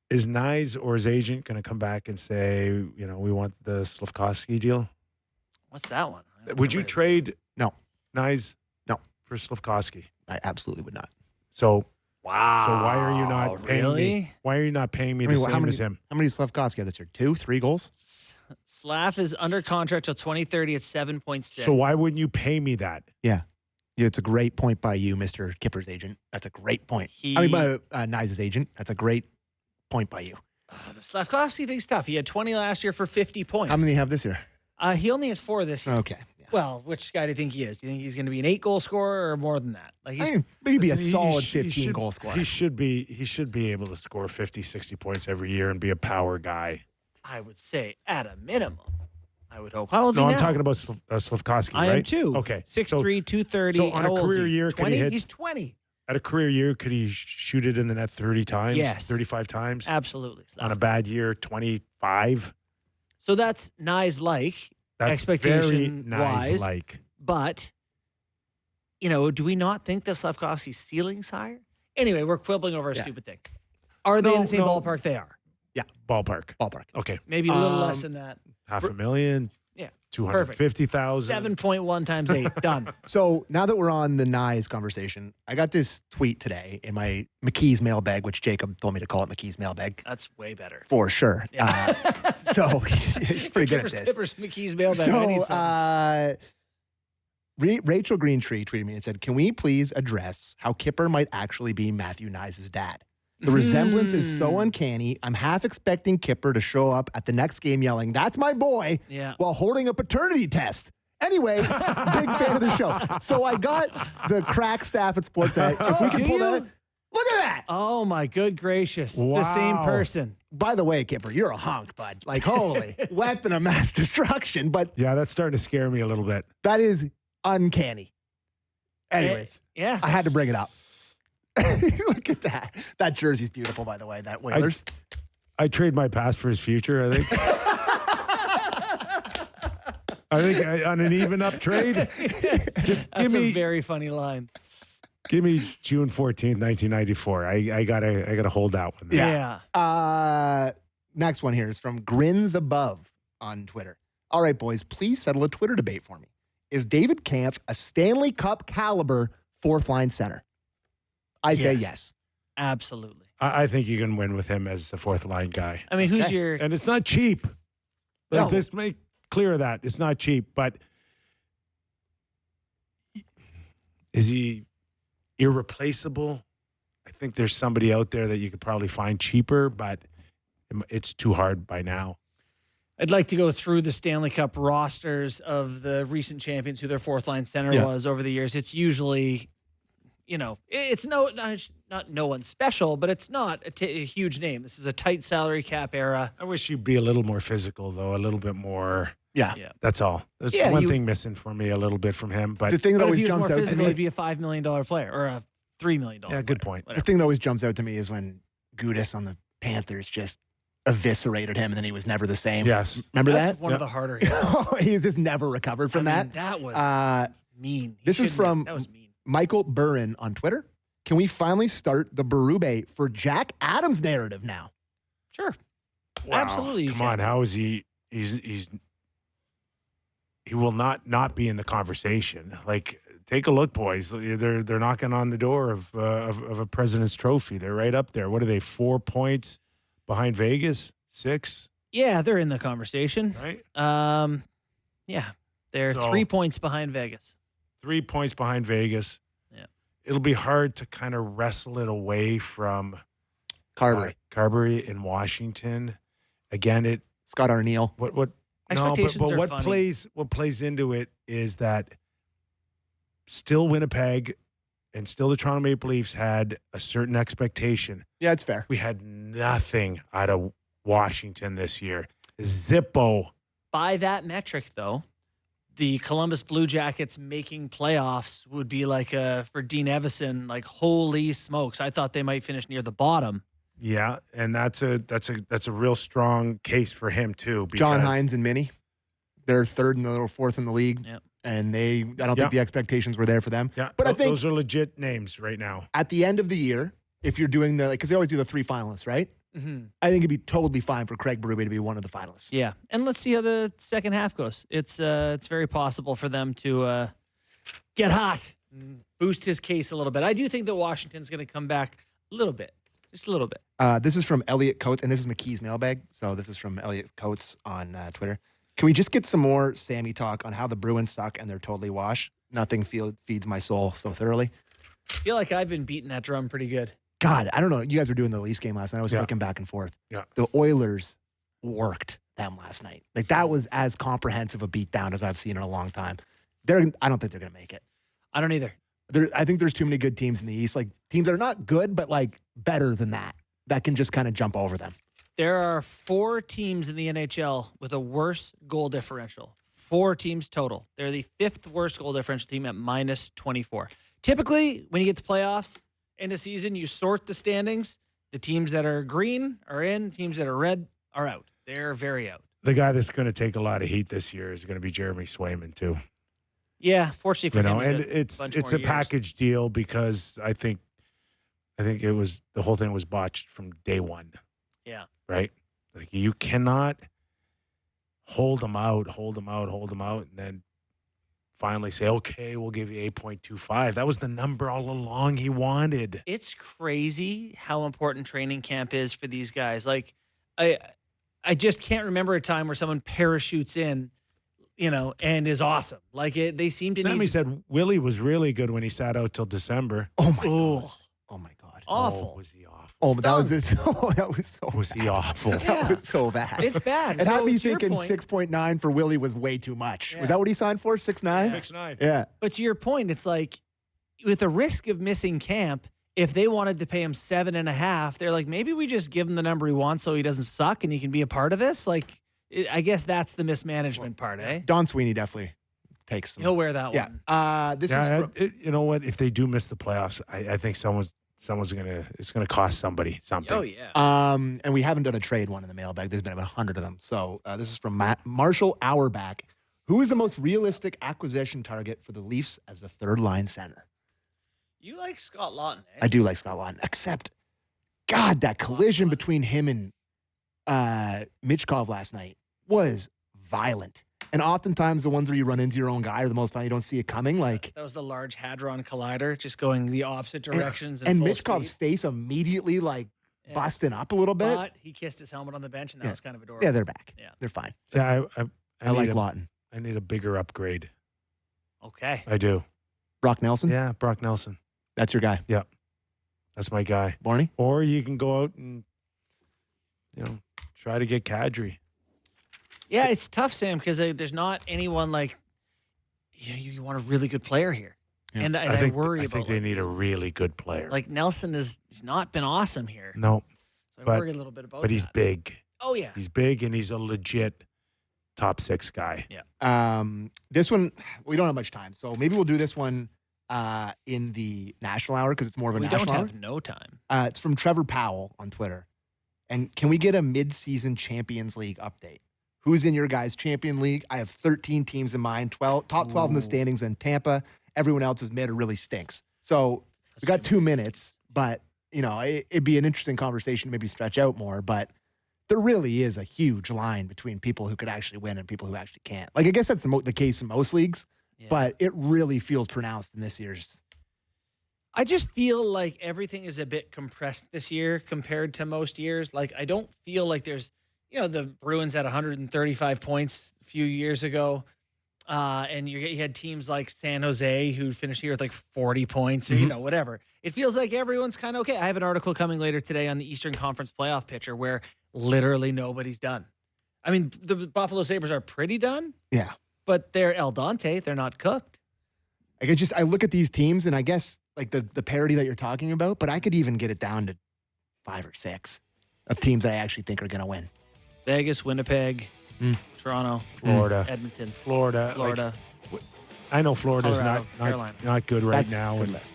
is Nyes or his agent going to come back and say, we want the Slafkovsky deal? What's that one? Would you trade? No. Nyes? No. For Slafkovsky? I absolutely would not. So. Wow. So why are you not paying me? Why are you not paying me the same as him? How many Slafkovsky have this year? 2, 3 goals? Slav is under contract till 2030 at 7.6. So why wouldn't you pay me that? Yeah. It's a great point by you, Mr. Kipper's agent. That's a great point. Nyes' agent. That's a great point by you. The Slafkovsky thing's tough. He had 20 last year for 50 points. How many do you have this year? He only has 4 this year. Okay. Yeah. Well, which guy do you think he is? Do you think he's going to be an 8-goal scorer or more than that? Like maybe a solid 15-goal scorer. He should be able to score 50, 60 points every year and be a power guy. I would say at a minimum. I would hope. How old is he No, now? I'm talking about Slafkovsky, right? I am too. Okay. 6'3", 230. So on How a old is career he? year, could 20? he hit? He's 20. At a career year, could he shoot it in the net 30 times? Yes. 35 times? Absolutely. On a bad year, 25? So that's Nyes-like, That's expectation very nice. wise. Like, But, do we not think that Slafkovsky's ceiling's higher? Anyway, we're quibbling over a stupid thing. Are they in the same ballpark? They are. Yeah. Ballpark. Okay. Maybe a little less than that. $500,000. Yeah. 250,000. 7.1 times 8. Done. So now that we're on the Nyes conversation, I got this tweet today in my McKee's mailbag, which Jacob told me to call it McKee's mailbag. That's way better. For sure. Yeah. So he's pretty good at this. Kippers McKee's mailbag. I need something. Rachel Greentree tweeted me and said, "Can we please address how Kyper might actually be Matthew Nyes' dad? The resemblance is so uncanny. I'm half expecting Kyper to show up at the next game yelling, 'That's my boy,' while holding a paternity test." Anyway, big fan of the show. So I got the crack staff at Sportsnet. If we can pull that. Look at that. Oh, my good gracious. Wow. The same person. By the way, Kyper, you're a hunk, bud. Like, holy, weapon of mass destruction. But Yeah, that's starting to scare me a little bit. that is uncanny. Anyways, Yeah. I had to bring it up. Look at that. That jersey's beautiful, by the way, that Whalers. I trade my past for his future, I think. On an even up trade, just That's a very funny line. give me June 14th, 1994. I gotta hold that one. Yeah. Next one here is from Grins Above on Twitter. All right, boys, please settle a Twitter debate for me. Is David Kampf a Stanley Cup caliber fourth line center? I say yes. Absolutely. I think you can win with him as a fourth line guy. I mean, who's your... And it's not cheap. No. Let's make clear that it's not cheap, but is he irreplaceable? I think there's somebody out there that you could probably find cheaper, but it's too hard by now. I'd like to go through the Stanley Cup rosters of the recent champions, who their fourth line center was over the years. It's usually, it's not no one special, but it's not a huge name. This is a tight salary cap era. I wish you'd be a little more physical, though, a little bit more. Yeah. That's all. That's one thing missing for me a little bit from him. But the thing that But if always he was jumps more out to physical, me, he'd be a $5 million player or a $3 million player. Yeah, good point. the thing that always jumps out to me is when Gudas on the Panthers just eviscerated him and then he was never the same. Yes. Remember That's that? one of the harder hits. He's just never recovered from that. That was mean. This is from That was mean. Michael Burin on Twitter. Can we finally start the Berube for Jack Adams narrative now? Sure. Wow. Absolutely. you Come can. on. How is he? He will not be in the conversation. Like, take a look, boys. They're knocking on the door of a President's Trophy. They're right up there. What are they? 4 points behind Vegas? 6? Yeah, they're in the conversation. Right. Yeah, they're So- 3 points behind Vegas. 3 points behind Vegas. Yeah. It'll be hard to kind of wrestle it away from Carberry in Washington. Again, Scott Arneal. what Expectations but are what funny. plays into it is that still Winnipeg and still the Toronto Maple Leafs had a certain expectation. Yeah, it's fair. We had nothing out of Washington this year. Zippo. By that metric, though, the Columbus Blue Jackets making playoffs would be like for Dean Evison, like, holy smokes. I thought they might finish near the bottom. Yeah, and that's a real strong case for him too. John because- Hines and Minnie. They're third or fourth in the league. Yep. And I don't think the expectations were there for them. Yeah, But I think those are legit names right now. at the end of the year, if you're doing because they always do the 3 finalists, right? Mm-hmm. I think it'd be totally fine for Craig Berube to be one of the finalists. Yeah, and let's see how the second half goes. It's very possible for them to get hot and boost his case a little bit. I do think that Washington's going to come back a little bit, just a little bit. This is from Elliot Coates, and this is McKee's mailbag. So this is from Elliot Coates on Twitter. Can we just get some more Sammy talk on how the Bruins suck and they're totally washed? Nothing feeds my soul so thoroughly. I feel like I've been beating that drum pretty good. God, I don't know. You guys were doing the Leafs game last night. I was flicking back and forth. Yeah. The Oilers worked them last night. Like, that was as comprehensive a beatdown as I've seen in a long time. I don't think they're going to make it. I don't either. I think there's too many good teams in the East. Like, teams that are not good, but, like, better than that can just kind of jump over them. There are 4 teams in the NHL with a worse goal differential. 4 teams total. They're the 5th worst goal differential team at minus 24. Typically, when you get to playoffs in a season, you sort the standings. The teams that are green are in. Teams that are red are out. They're very out. The guy that's going to take a lot of heat this year is going to be Jeremy Swayman too. Yeah, fortunately for him, and it's a package deal because I think it was the whole thing was botched from day one. Yeah. Right? Like you cannot hold them out, and then finally say, okay, we'll give you 8.25. That was the number all along he wanted. It's crazy how important training camp is for these guys. Like, I just can't remember a time where someone parachutes in, and is awesome. Like they seem to. Sammy said Willie was really good when he sat out till December. Oh my god! Oh my god! Awful. Oh, was he awful? Oh, but that was that was so. Was he awful? That was so bad. It's bad. It had me to your thinking point- 6.9 for Willie was way too much. Yeah. Was that what he signed for? 6.9? 6.9. Yeah. But to your point, it's like with the risk of missing camp, if they wanted to pay him 7.5, they're like, maybe we just give him the number he wants so he doesn't suck and he can be a part of this. Like, I guess that's the mismanagement part, eh? Don Sweeney definitely takes some. He'll wear that Yeah. one. This is from, you know what? If they do miss the playoffs, I think it's gonna cost somebody something. Oh, yeah. and we haven't done a trade one in the mailbag. There's been about 100 of them. So this is from Marshall Auerbach. Who is the most realistic acquisition target for the Leafs as the third line center? You like Scott Laughton, eh? I do like Scott Laughton, except, God, that collision between him and Mitchkov last night was violent. And oftentimes the ones where you run into your own guy are the most fun. You don't see it coming. Like That was the Large Hadron Collider, just going the opposite directions. and full Mitchkov's speed. face immediately Yeah. busting up a little bit. But he kissed his helmet on the bench, and that was kind of adorable. Yeah, they're back. Yeah. They're fine. Yeah, I like need Laughton. I need a bigger upgrade. Okay. I do. Brock Nelson? Yeah, Brock Nelson. That's your guy. Yeah, that's my guy. Barney? Or you can go out and try to get Kadri. Yeah, it's tough, Sam, because there's not anyone like you want a really good player here, Yeah. and I think worry I about think they need a really good player. like Nelson he's not been awesome here. No, So I but- worry a little bit about. but he's that. big. Oh yeah. He's big and he's a legit top 6 guy. This one, we don't have much time. So maybe we'll do this one in the national hour because it's more of a We national don't hour. have no time. It's from Trevor Powell on Twitter. And can we get a mid-season Champions League update? Who's in your guys' Champion League? I have 13 teams in mind, top 12 in the standings, and Tampa. Everyone else is mid or really stinks. So we got 2 minutes, but it'd be an interesting conversation to maybe stretch out more. But there really is a huge line between people who could actually win and people who actually can't. Like I guess that's the case in most leagues, Yeah. but it really feels pronounced in this year's. I just feel like everything is a bit compressed this year compared to most years. Like I don't feel like there's, the Bruins had 135 points a few years ago, and you had teams like San Jose who finished here with like 40 points or whatever. It feels like everyone's kind of okay. I have an article coming later today on the Eastern Conference playoff picture where literally nobody's done. I mean, the Buffalo Sabres are pretty done, Yeah. but they're El Dente. They're not cooked. Like I look at these teams and I guess like the parity that you're talking about, but I could even get it down to 5 or 6 of teams that I actually think are going to win. Vegas, Winnipeg, Toronto, Florida. Edmonton, Florida. Florida. I know Florida's Colorado, Carolina. not good right That's now. a good and, list.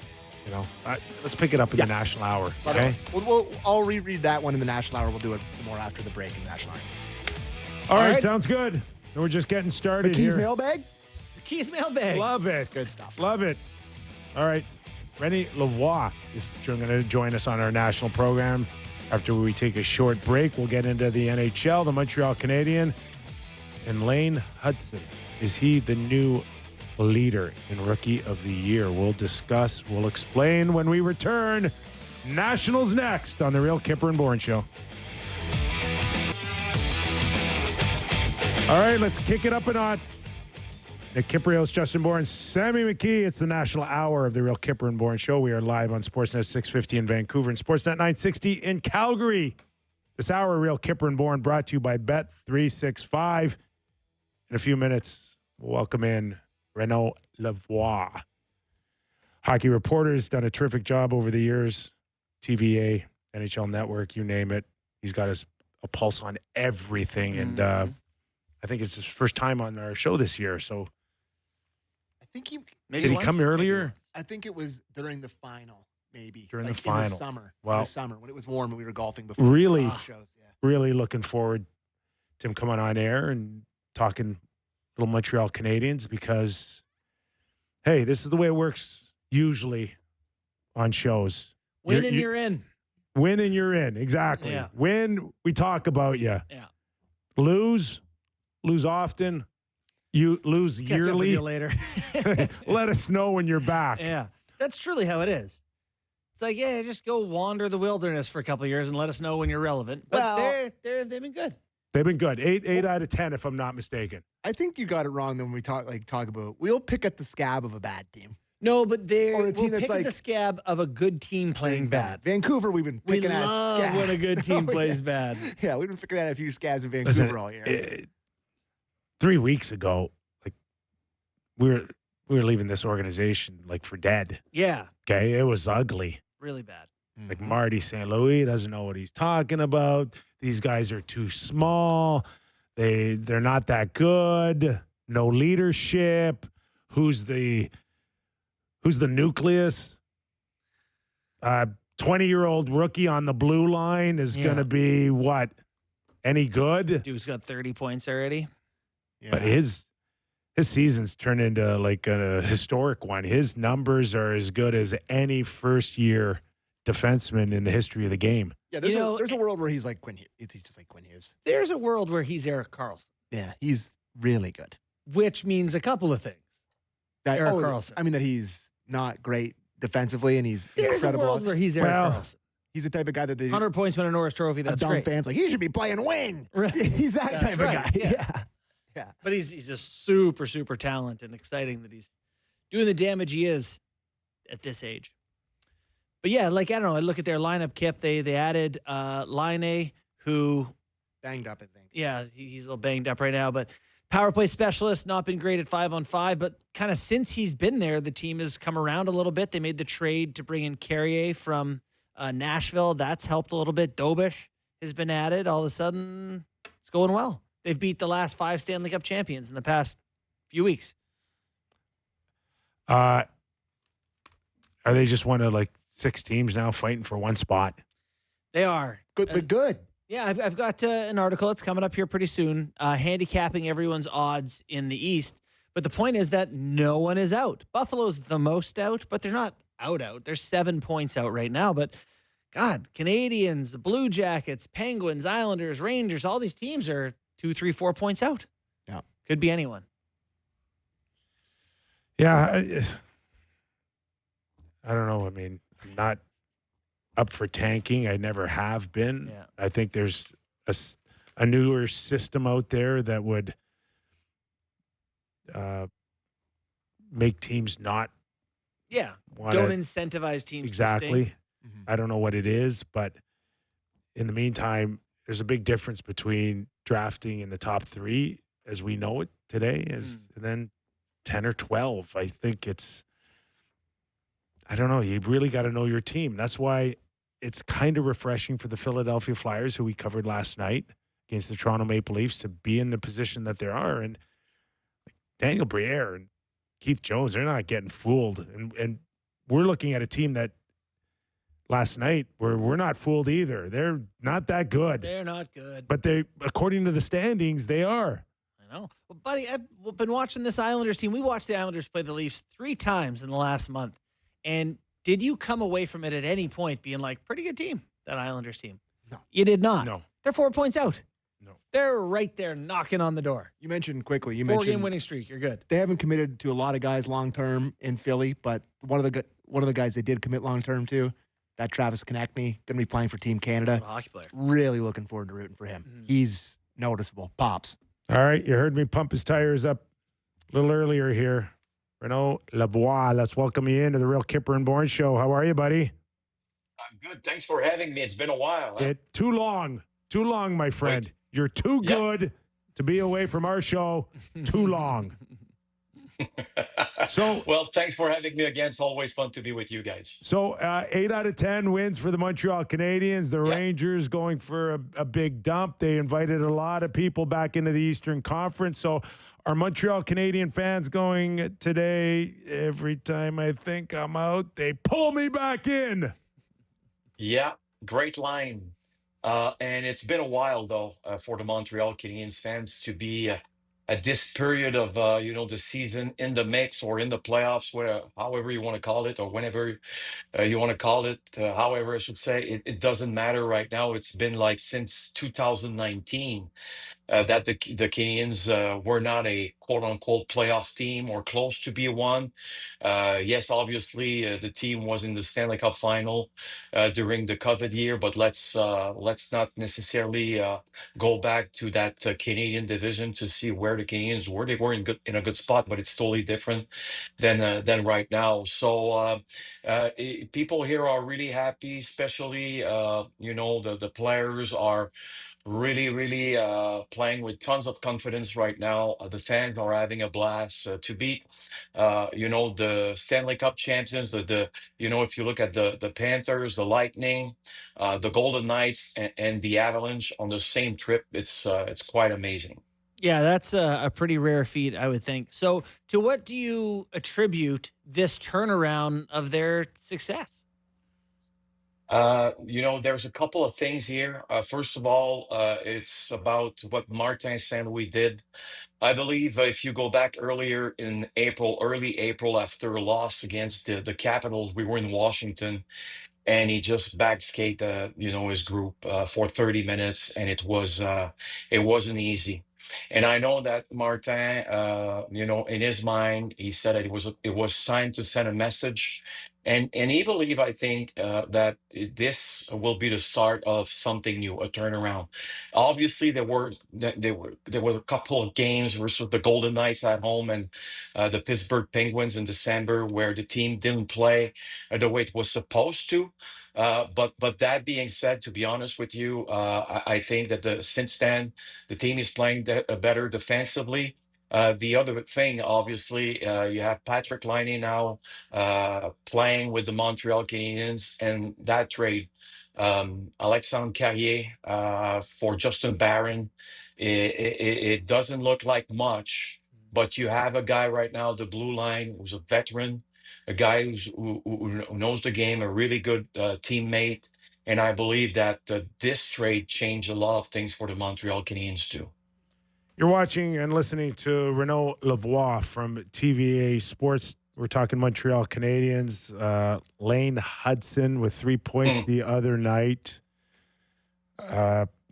let's pick it up in the national hour. By the Okay. way, I'll reread that one in the national hour. We'll do it some more after the break in the national hour. All right, right. sounds good. And we're just getting started McKee's here. mailbag? Keys mailbag. Love it. Good stuff. Love it. All right. Renaud Lavoie is going to join us on our national program. After we take a short break, we'll get into the NHL, the Montreal Canadiens, and Lane Hutson. Is he the new leader in Rookie of the Year? We'll discuss, we'll explain when we return. Nationals next on the Real Kyper and Bourne Show. All right, let's kick it up a notch. Nick Kypreos, Justin Bourne, Sammy McKee. It's the national hour of the Real Kyper and Bourne Show. We are live on Sportsnet 650 in Vancouver and Sportsnet 960 in Calgary. This hour of Real Kyper and Bourne brought to you by Bet365. In a few minutes, we'll welcome in Renaud Lavoie. Hockey reporter's done a terrific job over the years. TVA, NHL Network, you name it. He's got us a pulse on everything. And I think it's his first time on our show this year. So I think did he come earlier? I think it was during the final, maybe. During like the final. In the summer. Well, in the summer when it was warm and we were golfing before. Really, shows, really looking forward to him coming on air and talking little Montreal Canadiens because, hey, this is the way it works usually on shows. Win and you're in. Win and you're in. Exactly. Yeah. Win, we talk about you. Yeah. Lose often. You lose Catch yearly. Up with you later. Let us know when you're back. Yeah. That's truly how it is. It's like, yeah, just go wander the wilderness for a couple of years and let us know when you're relevant. But Well, they've been good. They've been good. 8 out of 10, if I'm not mistaken. I think you got it wrong when we talk about we'll pick at the scab of a bad team. No, but Or a we'll team that's pick at like- the scab of a good team playing bad. Vancouver, we've been We picking at love scab. when a good team Oh, plays yeah. bad. Yeah, we've been picking at a few scabs in Vancouver Listen, all year. 3 weeks ago, like we were leaving this organization like for dead. Yeah, Okay, it was ugly. really bad. Like Marty St. Louis doesn't know what he's talking about. These guys are too small. They're not that good. No leadership. Who's the nucleus? 20-year-old rookie on the blue line is Yeah. going to be what? Any good? Dude's got 30 points already. Yeah. But his season's turned into like a historic one. His numbers are as good as any first-year defenseman in the history of the game. Yeah, there's, You know, there's a world where he's like Quinn Hughes. He's just like Quinn Hughes. There's a world where he's Erik Karlsson, Yeah, he's really good. which means a couple of things. Erik Karlsson. I mean that he's not great defensively and he's There's incredible. a world where he's Erik Well, Karlsson. He's the type of guy that the 100 points win a Norris Trophy. That's dumb great. fans like he should be playing wing. Right. He's that That's type right, of guy. yeah. Yeah. But he's just super, super talented and exciting that he's doing the damage he is at this age. But yeah, like, I don't know. I look at their lineup, Kip. They added Laine, who, Banged up, I think. yeah, he's a little banged up right now. But power play specialist, not been great at 5-on-5. But kind of since he's been there, the team has come around a little bit. They made the trade to bring in Carrier from Nashville. That's helped a little bit. Dobish has been added. All of a sudden, it's going well. They've beat the last 5 Stanley Cup champions in the past few weeks. Are they just one of like 6 teams now fighting for one spot? They are. Good, but good. Yeah, I've got an article that's coming up here pretty soon, handicapping everyone's odds in the East. But the point is that no one is out. Buffalo's the most out, but they're not out. They're 7 points out right now. But, God, Canadiens, the Blue Jackets, Penguins, Islanders, Rangers, all these teams are 2, 3, 4 points out. Yeah. Could be anyone. Yeah. I don't know. I mean, I'm not up for tanking. I never have been. Yeah. I think there's a newer system out there that would make teams not Yeah. wanna, Don't incentivize teams exactly. to stink. I don't know what it is, but in the meantime, there's a big difference between drafting in the top 3 as we know it today and then 10 or 12. I think I don't know. You really got to know your team. That's why it's kind of refreshing for the Philadelphia Flyers, who we covered last night against the Toronto Maple Leafs, to be in the position that they are. And Daniel Briere and Keith Jones, they're not getting fooled. And we're looking at a team that last night we're not fooled either. They're not that good. They're not good. But they, according to the standings, they are. I know. Well, buddy, I've been watching this Islanders team. We watched the Islanders play the Leafs 3 times in the last month. And did you come away from it at any point being like, pretty good team, that Islanders team? No. You did not. No. They're 4 points out. No. They're right there knocking on the door. You mentioned quickly. You 4-game mentioned winning streak. You're good. they haven't committed to a lot of guys long term in Philly, but one of the guys they did commit long term to, that Travis Konechny, going to be playing for Team Canada. What a hockey player. Really looking forward to rooting for him. He's noticeable. Pops. All right, you heard me pump his tires up a little earlier here. Renaud Lavoie, let's welcome you into the Real Kyper and Bourne Show. How are you, buddy? I'm good. Thanks for having me. It's been a while. Huh? Too long, my friend. Wait. You're too good to be away from our show too long. Well, thanks for having me again. It's always fun to be with you guys. So 8 out of 10 wins for the Montreal Canadiens. The Rangers going for a big dump. They invited a lot of people back into the Eastern Conference. So are Montreal Canadian fans going today, every time I think I'm out, they pull me back in? Yeah, great line. And it's been a while, though, for the Montreal Canadiens fans to be at this period of, the season in the mix or in the playoffs, however you want to call it, or whenever you want to call it, however I should say. It doesn't matter right now. It's been like since 2019. That the Canadiens were not a quote unquote playoff team or close to be one. Yes, obviously the team was in the Stanley Cup final during the COVID year, but let's not necessarily go back to that Canadian division to see where the Canadiens were. They were in a good spot, but it's totally different than right now. So people here are really happy, especially the players are really playing with tons of confidence right now. The fans are having a blast to beat the Stanley Cup champions. If you look at the Panthers, the Lightning, the Golden Knights, and the Avalanche on the same trip, it's quite amazing. Yeah, that's a pretty rare feat, I would think. So to what do you attribute this turnaround of their success? There's a couple of things here. First of all, it's about what Martin St. Louis did. I believe if you go back earlier in April, early April, after a loss against the Capitals, we were in Washington, and he just backskate, his group for 30 minutes, and it wasn't easy. And I know that Martin, in his mind, he said that it was time to send a message, and he believe, I think, that this will be the start of something new, a turnaround. Obviously, there were a couple of games versus the Golden Knights at home and the Pittsburgh Penguins in December where the team didn't play the way it was supposed to. But that being said, to be honest with you, I think that since then the team is playing better defensively. The other thing, obviously, you have Patrik Laine now playing with the Montreal Canadiens, and that trade, Alexandre Carrier for Justin Barron, it doesn't look like much, but you have a guy right now, the blue line, who's a veteran, a guy who knows the game, a really good teammate. And I believe that this trade changed a lot of things for the Montreal Canadiens too. You're watching and listening to Renaud Lavoie from TVA Sports. We're talking Montreal Canadiens. Lane Hutson with 3 points the other night.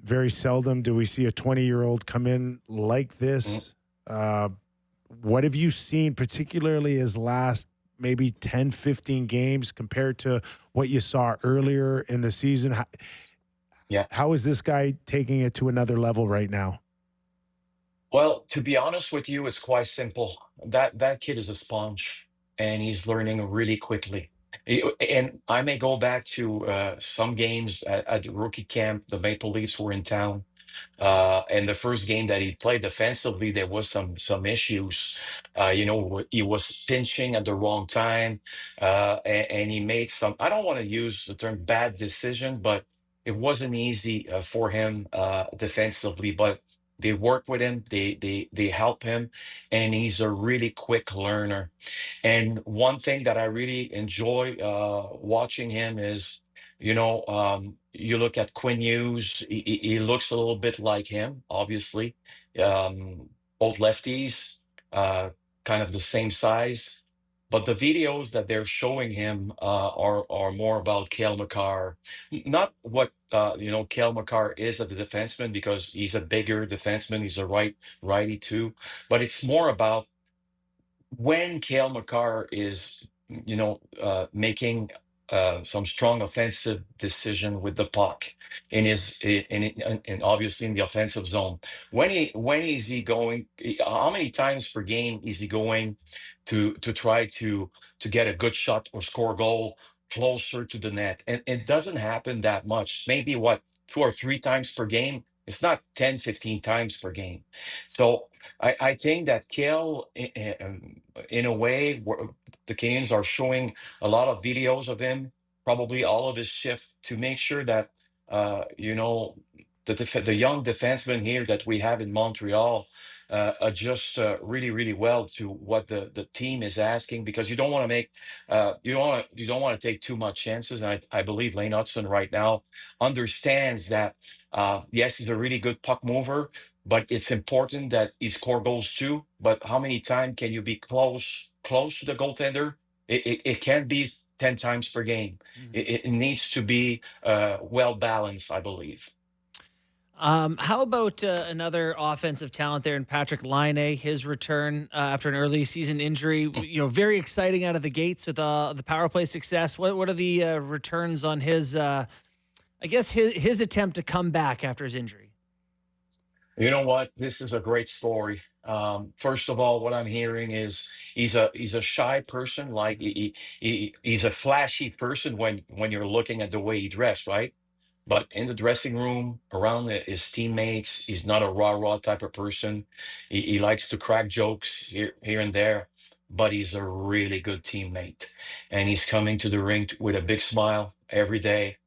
Very seldom do we see a 20-year-old come in like this. What have you seen, particularly his last maybe 10, 15 games compared to what you saw earlier in the season? How is this guy taking it to another level right now? Well, to be honest with you, it's quite simple. That kid is a sponge, and he's learning really quickly. And I may go back to some games at the rookie camp. The Maple Leafs were in town, and the first game that he played defensively, there was some issues. He was pinching at the wrong time, and he made some. I don't want to use the term bad decision, but it wasn't easy for him defensively. But they work with him, they help him, and he's a really quick learner. And one thing that I really enjoy watching him is, you look at Quinn Hughes, he looks a little bit like him, obviously. Both lefties, kind of the same size. But the videos that they're showing him are more about Cale Makar, not what Cale Makar is as a defenseman, because he's a bigger defenseman. He's a righty too, but it's more about when Cale Makar is making some strong offensive decision with the puck in obviously in the offensive zone. When is he going? How many times per game is he going to try to get a good shot or score a goal closer to the net? And it doesn't happen that much. Maybe 2 or 3 times per game. It's not 10, 15 times per game. So I think that Kale, in a way, the Canadiens are showing a lot of videos of him, probably all of his shift, to make sure that, the young defenseman here that we have in Montreal adjust really, really well to what the team is asking, because you don't want to make you don't want to take too much chances. And I believe Lane Hutson right now understands that. Yes, he's a really good puck mover, but it's important that he score goals too. But how many times can you be close to the goaltender? It can't be 10 times per game. It needs to be well balanced, I believe. How about another offensive talent there in Patrik Laine, his return after an early season injury? Very exciting out of the gates with the power play success. What are the returns on his, his attempt to come back after his injury? You know what? This is a great story. First of all, what I'm hearing is he's a shy person. Like he's a flashy person when you're looking at the way he dressed, right? But in the dressing room, around his teammates, he's not a rah-rah type of person. He likes to crack jokes here and there, but he's a really good teammate. And he's coming to the rink with a big smile every day.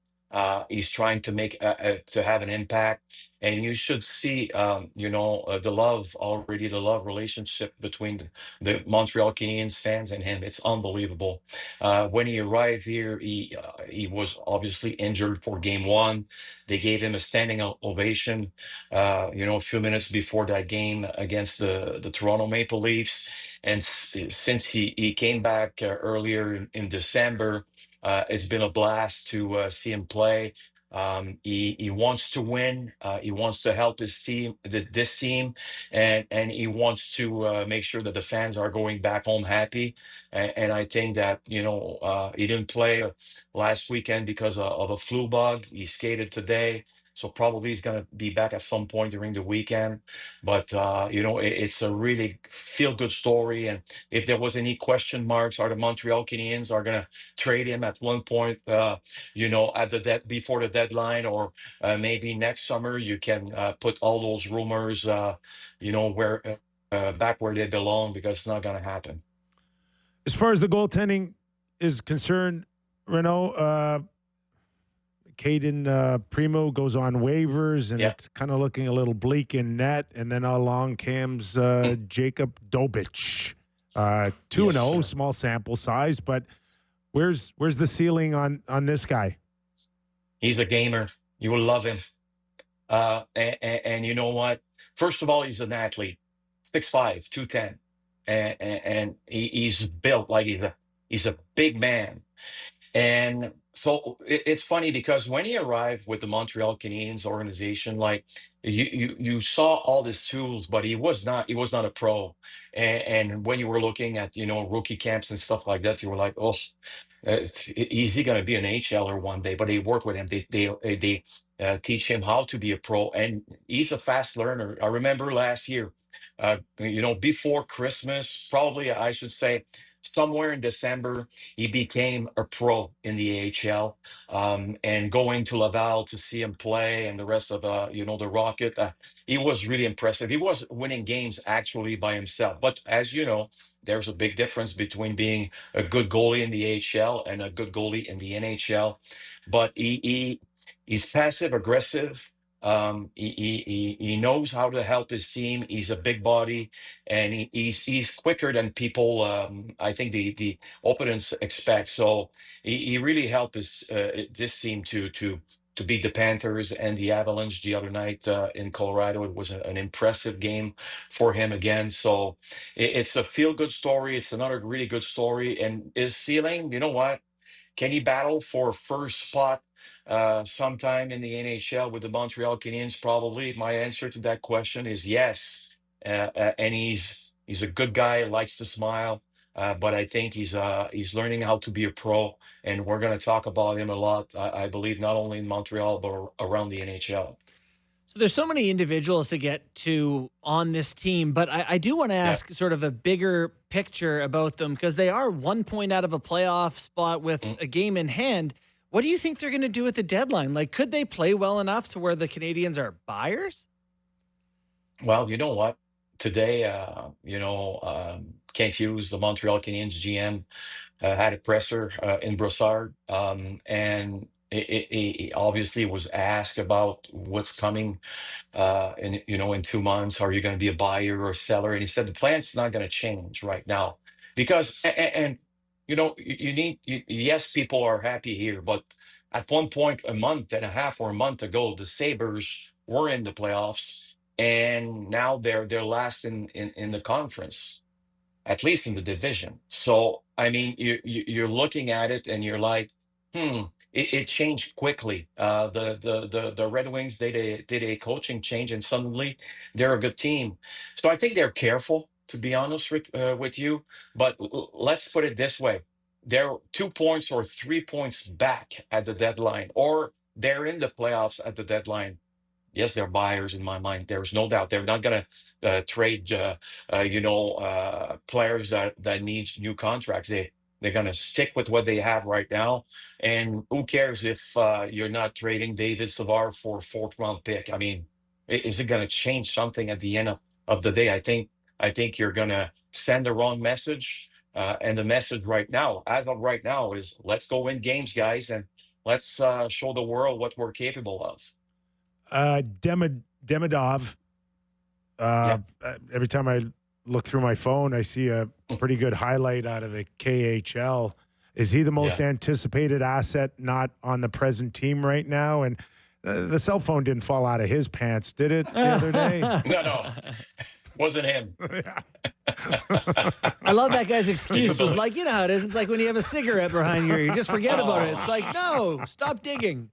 He's trying to make to have an impact, and you should see, the love relationship between the Montreal Canadiens fans and him. It's unbelievable. When he arrived here, he was obviously injured for game one. They gave him a standing ovation, a few minutes before that game against the Toronto Maple Leafs. And since he came back earlier in December, it's been a blast to see him play. He wants to win. He wants to help his team, this team, and he wants to make sure that the fans are going back home happy. And I think that he didn't play last weekend because of a flu bug. He skated today. So probably he's going to be back at some point during the weekend. But, it's a really feel-good story. And if there was any question marks, are the Montreal Canadiens are going to trade him at one point, before the deadline, or maybe next summer, you can put all those rumors, where back where they belong, because it's not going to happen. As far as the goaltending is concerned, Renaud, Caden Primo goes on waivers, and it's kind of looking a little bleak in net. And then along comes Jacob Dobich, 2-0, small sample size, but where's the ceiling on this guy? He's a gamer. You will love him. And you know what? First of all, he's an athlete, 6'5", 210, and he's built like he's a big man. And so it's funny because when he arrived with the Montreal Canadiens organization, like you saw all these tools, but he was not a pro. And when you were looking at rookie camps and stuff like that, you were like, oh, is he going to be an HLer one day? But they work with him. They teach him how to be a pro, and he's a fast learner. I remember last year, before Christmas, probably I should say, somewhere in December, he became a pro in the AHL, and going to Laval to see him play, and the rest of the Rocket, he was really impressive. He was winning games actually by himself. But as you know, there's a big difference between being a good goalie in the AHL and a good goalie in the NHL. But he's passive aggressive. He knows how to help his team. He's a big body, and he's quicker than people, I think the opponents expect. So he really helped this team to beat the Panthers and the Avalanche the other night in Colorado. It was an impressive game for him again. So it's a feel-good story. It's another really good story. And his ceiling, you know what? Can he battle for first spot sometime in the NHL with the Montreal Canadiens? Probably. My answer to that question is yes. And he's a good guy, likes to smile. But I think he's learning how to be a pro, and we're going to talk about him a lot. I believe not only in Montreal but around the NHL. So there's so many individuals to get to on this team, but I do want to ask sort of a bigger picture about them, because they are 1 point out of a playoff spot with a game in hand. What do you think they're going to do at the deadline? Like, could they play well enough to where the Canadiens are buyers? Well, you know what? Today, Kent Hughes, the Montreal Canadiens GM, had a presser in Brossard, and he obviously was asked about what's coming in 2 months. Are you going to be a buyer or a seller? And he said the plan's not going to change right now because yes, people are happy here, but at one point a month and a half or a month ago, the Sabres were in the playoffs, and now they're last in the conference, at least in the division. So, I mean, you're looking at it and you're like, it changed quickly. The Red Wings did a coaching change, and suddenly they're a good team. So I think they're careful, to be honest with you. But let's put it this way: they're 2 points or 3 points back at the deadline, or they're in the playoffs at the deadline. Yes, they're buyers in my mind. There's no doubt. They're not going to trade, players that need new contracts. They're going to stick with what they have right now. And who cares if you're not trading David Savard for a fourth-round pick? I mean, is it going to change something at the end of the day? I think you're going to send the wrong message. And the message right now, as of right now, is let's go win games, guys, and let's show the world what we're capable of. Demidov. Every time I look through my phone, I see a pretty good highlight out of the KHL. Is he the most anticipated asset not on the present team right now? And the cell phone didn't fall out of his pants, did it, the other day? No. Wasn't him. I love that guy's excuse. It was like, you know how it is. It's like when you have a cigarette behind your ear. You just forget about it. It's like, no, stop digging.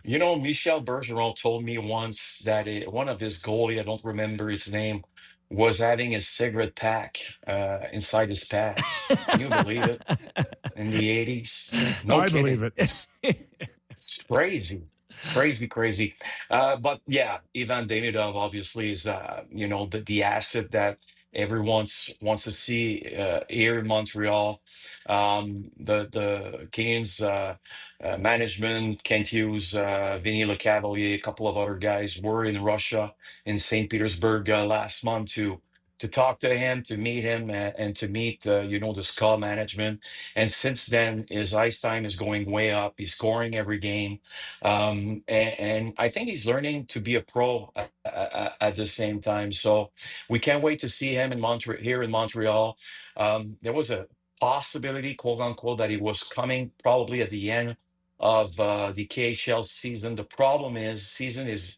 Michel Bergeron told me once that one of his goalie, I don't remember his name, was having a cigarette pack inside his pants. Can you believe it? In the 80s? No, I believe it. It's crazy. Crazy. But yeah, Ivan Demidov obviously is, the asset that everyone wants to see here in Montreal. The Canadiens management, Kent Hughes, Vinny Lecavalier, a couple of other guys were in Russia, in St. Petersburg last month to talk to him, to meet him, and to meet the Ska management. And since then, his ice time is going way up. He's scoring every game, and I think he's learning to be a pro at the same time. So we can't wait to see him here in Montreal. There was a possibility, quote unquote, that he was coming probably at the end of the KHL season. The problem is season is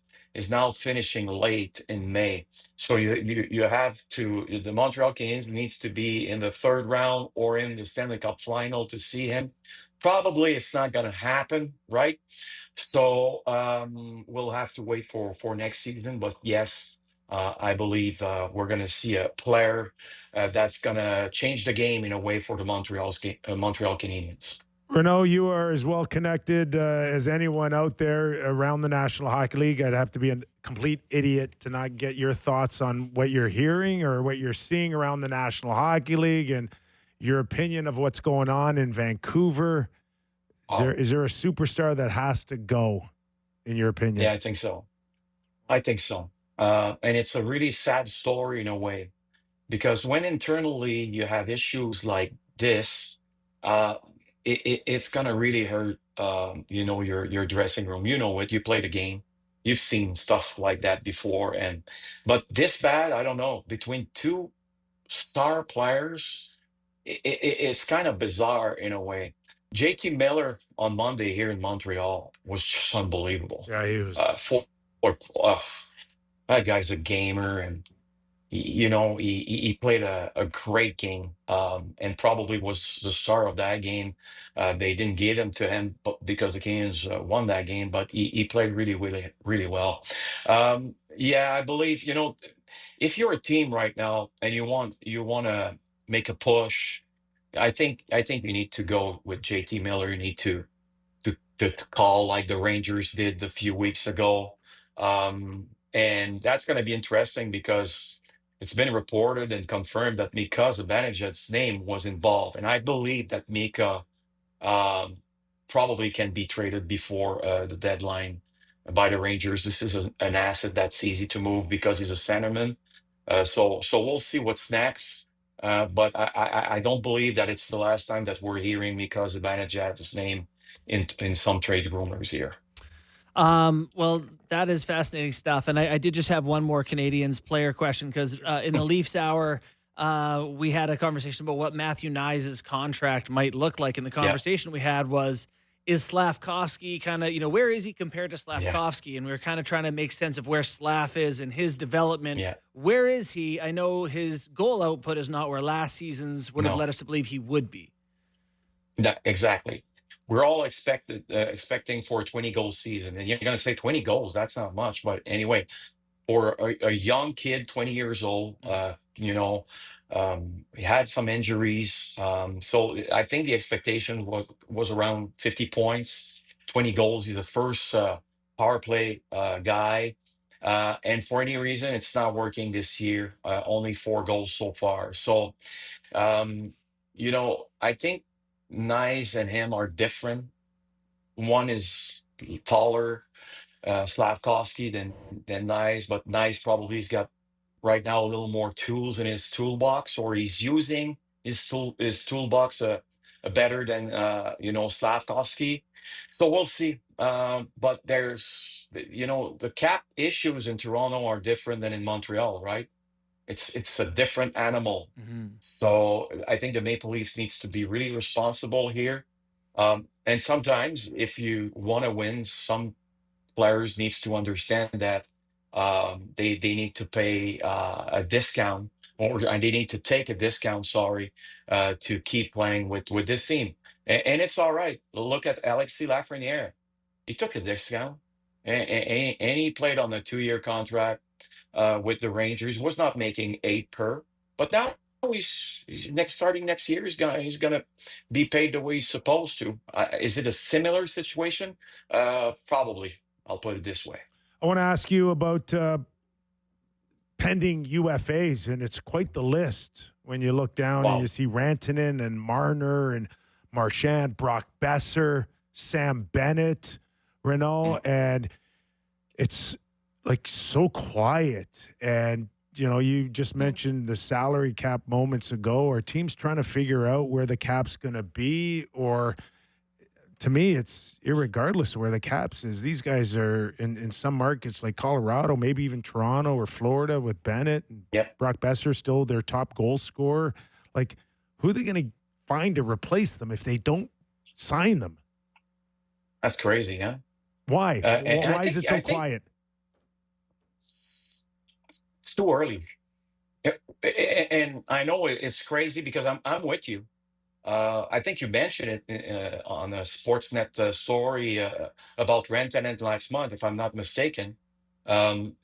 now finishing late in May. So you have to, the Montreal Canadiens needs to be in the third round or in the Stanley Cup final to see him. Probably it's not going to happen, right? So we'll have to wait for next season. But yes, I believe we're going to see a player that's going to change the game in a way for the Montreal Canadiens. Renaud, you are as well connected as anyone out there around the National Hockey League. I'd have to be a complete idiot to not get your thoughts on what you're hearing or what you're seeing around the National Hockey League and your opinion of what's going on in Vancouver. Is there a superstar that has to go, in your opinion? Yeah, I think so. And it's a really sad story in a way, because when internally you have issues like this, it's gonna really hurt. Your dressing room. You know it. You play the game. You've seen stuff like that before, but this bad, I don't know. Between two star players, it's kind of bizarre in a way. JT Miller on Monday here in Montreal was just unbelievable. Yeah, he was. That guy's a gamer, and he played a great game, and probably was the star of that game. They didn't give him to him because the Canadiens won that game, but he played really, really, really well. I believe if you're a team right now and you want to make a push, I think you need to go with JT Miller. You need to call like the Rangers did a few weeks ago. And that's going to be interesting because it's been reported and confirmed that Mika Zibanejad's name was involved. And I believe that Mika probably can be traded before the deadline by the Rangers. This is an asset that's easy to move because he's a centerman. So we'll see what's next. But I don't believe that it's the last time that we're hearing Mika Zibanejad's name in some trade rumors here. Well, that is fascinating stuff. And I did just have one more Canadiens player question because in the Leafs Hour, we had a conversation about what Matthew Knies' contract might look like. And the conversation we had was, is Slavkovsky kind of, where is he compared to Slavkovsky? And we were kind of trying to make sense of where Slav is and his development. Where is he? I know his goal output is not where last season's would have led us to believe he would be. Exactly. We're all expecting for a 20-goal season. And you're going to say 20 goals, that's not much. But anyway, for a young kid, 20 years old, he had some injuries. So I think the expectation was around 50 points, 20 goals. He's the first power play guy. And for any reason, it's not working this year. Only 4 goals so far. So, I think Knies and him are different. One is taller, Slavkovsky than Knies, but Knies probably has got right now a little more tools in his toolbox, or he's using his toolbox better than Slavkovsky. So we'll see. But there's the cap issues in Toronto are different than in Montreal, right? It's a different animal. So I think the Maple Leafs needs to be really responsible here. And sometimes if you want to win, some players needs to understand that they need to pay a discount, and they need to take a discount, to keep playing with this team. And it's all right. Look at Alexis Lafreniere. He took a discount, and he played on a 2-year contract with the Rangers. Was not making 8 per, but now he's starting next year. He's gonna be paid the way he's supposed to. Is it a similar situation? Probably. I'll put it this way. I want to ask you about pending UFAs, and it's quite the list when you look down and you see Rantanen and Marner and Marchand, Brock Besser, Sam Bennett, Renaud, and it's like so quiet. And you just mentioned the salary cap moments ago. Are teams trying to figure out where the cap's going to be? Or to me, it's irregardless of where the caps is. These guys are in some markets like Colorado, maybe even Toronto or Florida with Bennett. Brock Besser still their top goal scorer. Like, who are they going to find to replace them if they don't sign them? That's crazy, yeah. Why? Why is it so quiet? It's too early. And I know it's crazy because I'm with you. I think you mentioned it on a Sportsnet story about Rantanen last month, if I'm not mistaken. Obviously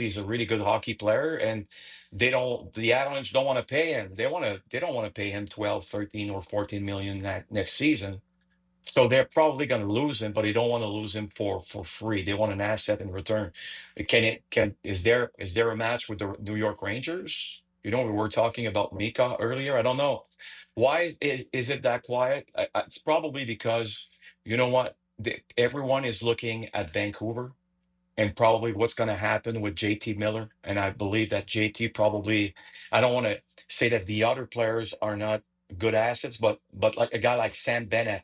he's a really good hockey player, and the Avalanche don't want to pay him. They don't want to pay him 12, 13, or 14 million next season. So they're probably going to lose him, but they don't want to lose him for free. They want an asset in return. Is there a match with the New York Rangers? We were talking about Mika earlier. I don't know. Why is it that quiet? It's probably because, you know what? Everyone is looking at Vancouver and probably what's going to happen with JT Miller. And I believe that JT probably, I don't want to say that the other players are not good assets, but like a guy like Sam Bennett,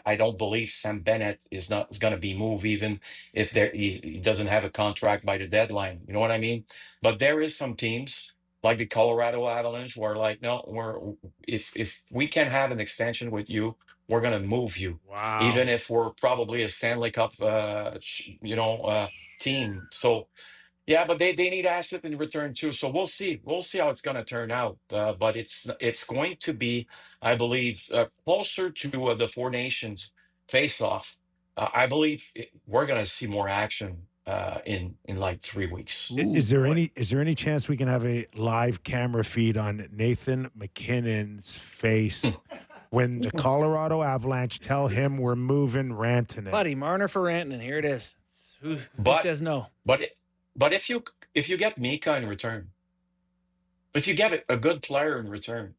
I don't believe Sam Bennett is going to be moved, even if he doesn't have a contract by the deadline. You know what I mean? But there is some teams like the Colorado Avalanche who are like, no, if we can have an extension with you, we're going to move you. Wow. Even if we're probably a Stanley Cup, team. So yeah, but they need asset in return too. So we'll see how it's going to turn out. But it's going to be, I believe, closer to the Four Nations face-off. I believe we're going to see more action in like 3 weeks. Is there any chance we can have a live camera feed on Nathan McKinnon's face when the Colorado Avalanche tell him we're moving Rantanen? Buddy, Marner for Rantanen. Here it is. Who says no? But if you get Mika in return, if you get a good player in return,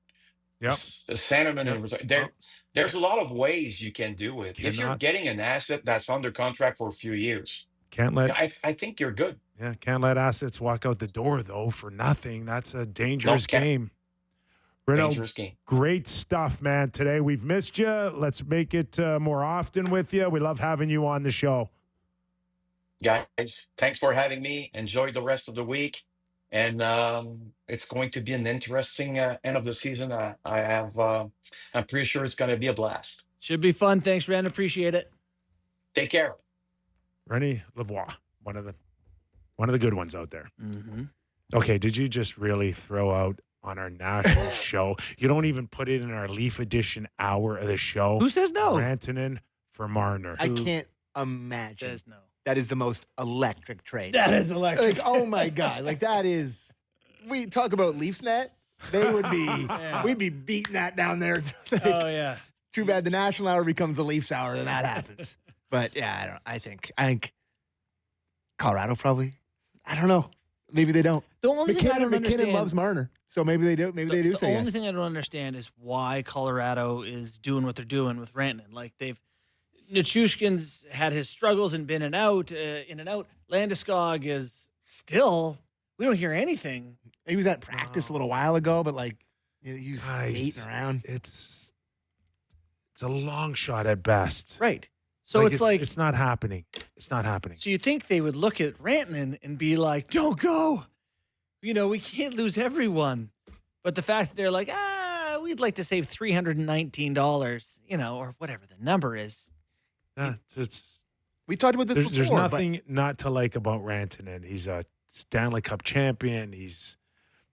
Yep. The sentiment. Yep. There's a lot of ways you can do it. If you're getting an asset that's under contract for a few years, I think you're good. Yeah, can't let assets walk out the door, though, for nothing. That's a dangerous game. Renaud, dangerous game. Great stuff, man. Today we've missed you. Let's make it more often with you. We love having you on the show. Guys, thanks for having me. Enjoy the rest of the week. And it's going to be an interesting end of the season. I'm pretty sure it's going to be a blast. Should be fun. Thanks, Ren. Appreciate it. Take care. Renaud Lavoie, one of the good ones out there. Mm-hmm. Okay, did you just really throw out on our national show? You don't even put it in our Leaf Edition hour of the show. Who says no? Rantanen for Marner. I can't imagine. Says no. That is the most electric trade. That is electric. Like, oh my God. Like, that is, we talk about Leafsnet, they would be, we'd be beating that down there. Like, oh, yeah. Too bad the national hour becomes the Leafs hour, then that happens. But yeah, I think Colorado probably, I don't know. Maybe they don't. The only thing I don't understand, McKinnon loves Marner, so maybe they do. Maybe they do say yes. The only thing I don't understand is why Colorado is doing what they're doing with Rantanen. Like Nichushkin's had his struggles and been in and out. Landeskog is still, we don't hear anything. He was at practice a little while ago, but like he was skating around. It's a long shot at best. Right. So it's like it's not happening. It's not happening. So you think they would look at Rantanen and be like, "Don't go. We can't lose everyone." But the fact that they're like, we'd like to save $319, or whatever the number is. Yeah, we talked about this before. There's nothing not to like about Rantanen. He's a Stanley Cup champion. He's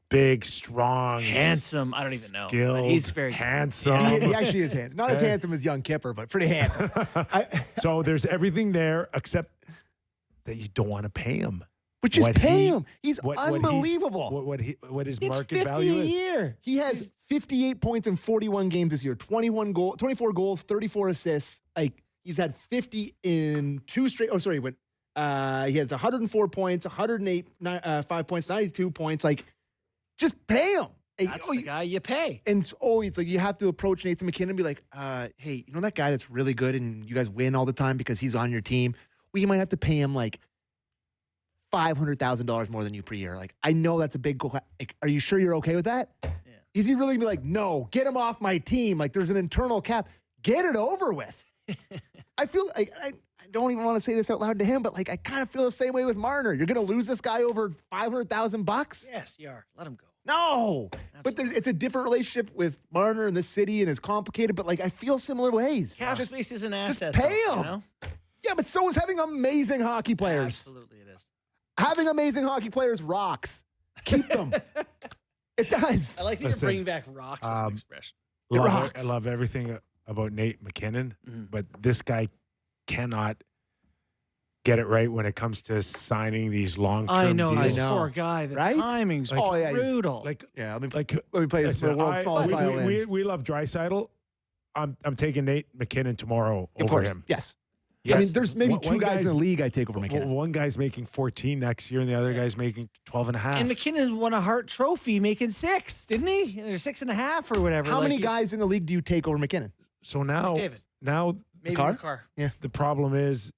big, strong, handsome. I don't even know. Skilled, he's very handsome. He actually is handsome. Not as handsome as young Kyper, but pretty handsome. So there's everything there except that you don't want to pay him. But just pay him. He's unbelievable. What his market it's 50 value is? A year. He has 58 points in 41 games this year. 24 goals, 34 assists. Like he's had 50 in two straight. Oh, sorry. He has 104 points, 108, 5 points, 92 points. Like, just pay him. That's the guy you pay. And it's like you have to approach Nathan McKinnon and be like, hey, that guy that's really good and you guys win all the time because he's on your team? Well, you might have to pay him like $500,000 more than you per year. Like, I know that's a big goal. Like, are you sure you're okay with that? Yeah. Is he really going to be like, no, get him off my team? Like, there's an internal cap. Get it over with. I feel like I don't even want to say this out loud to him, but like I kind of feel the same way with Marner. You're going to lose this guy over $500,000? Yes, you are. Let him go. No, but it's a different relationship with Marner and the city, and it's complicated. But like I feel similar ways. Cap space is an asset. Just pay him. Yeah, but so is having amazing hockey players. Absolutely, it is. Having amazing hockey players rocks. Keep them. It does. I like that you're bringing back rocks as an expression. I love everything about Nate McKinnon, but this guy cannot get it right when it comes to signing these long-term deals. This poor guy. The timing's brutal. Let me play this for the world's smallest violin. We love Draisaitl. I'm taking Nate McKinnon tomorrow over him. Yes. I mean, there's maybe two guys in the league I take over McKinnon. One guy's making 14 next year, and the other guy's making 12 and a half. And McKinnon won a Hart Trophy making 6, didn't he? Or 6.5 or whatever. How many guys in the league do you take over McKinnon? So now, maybe McCarr. Yeah. The problem is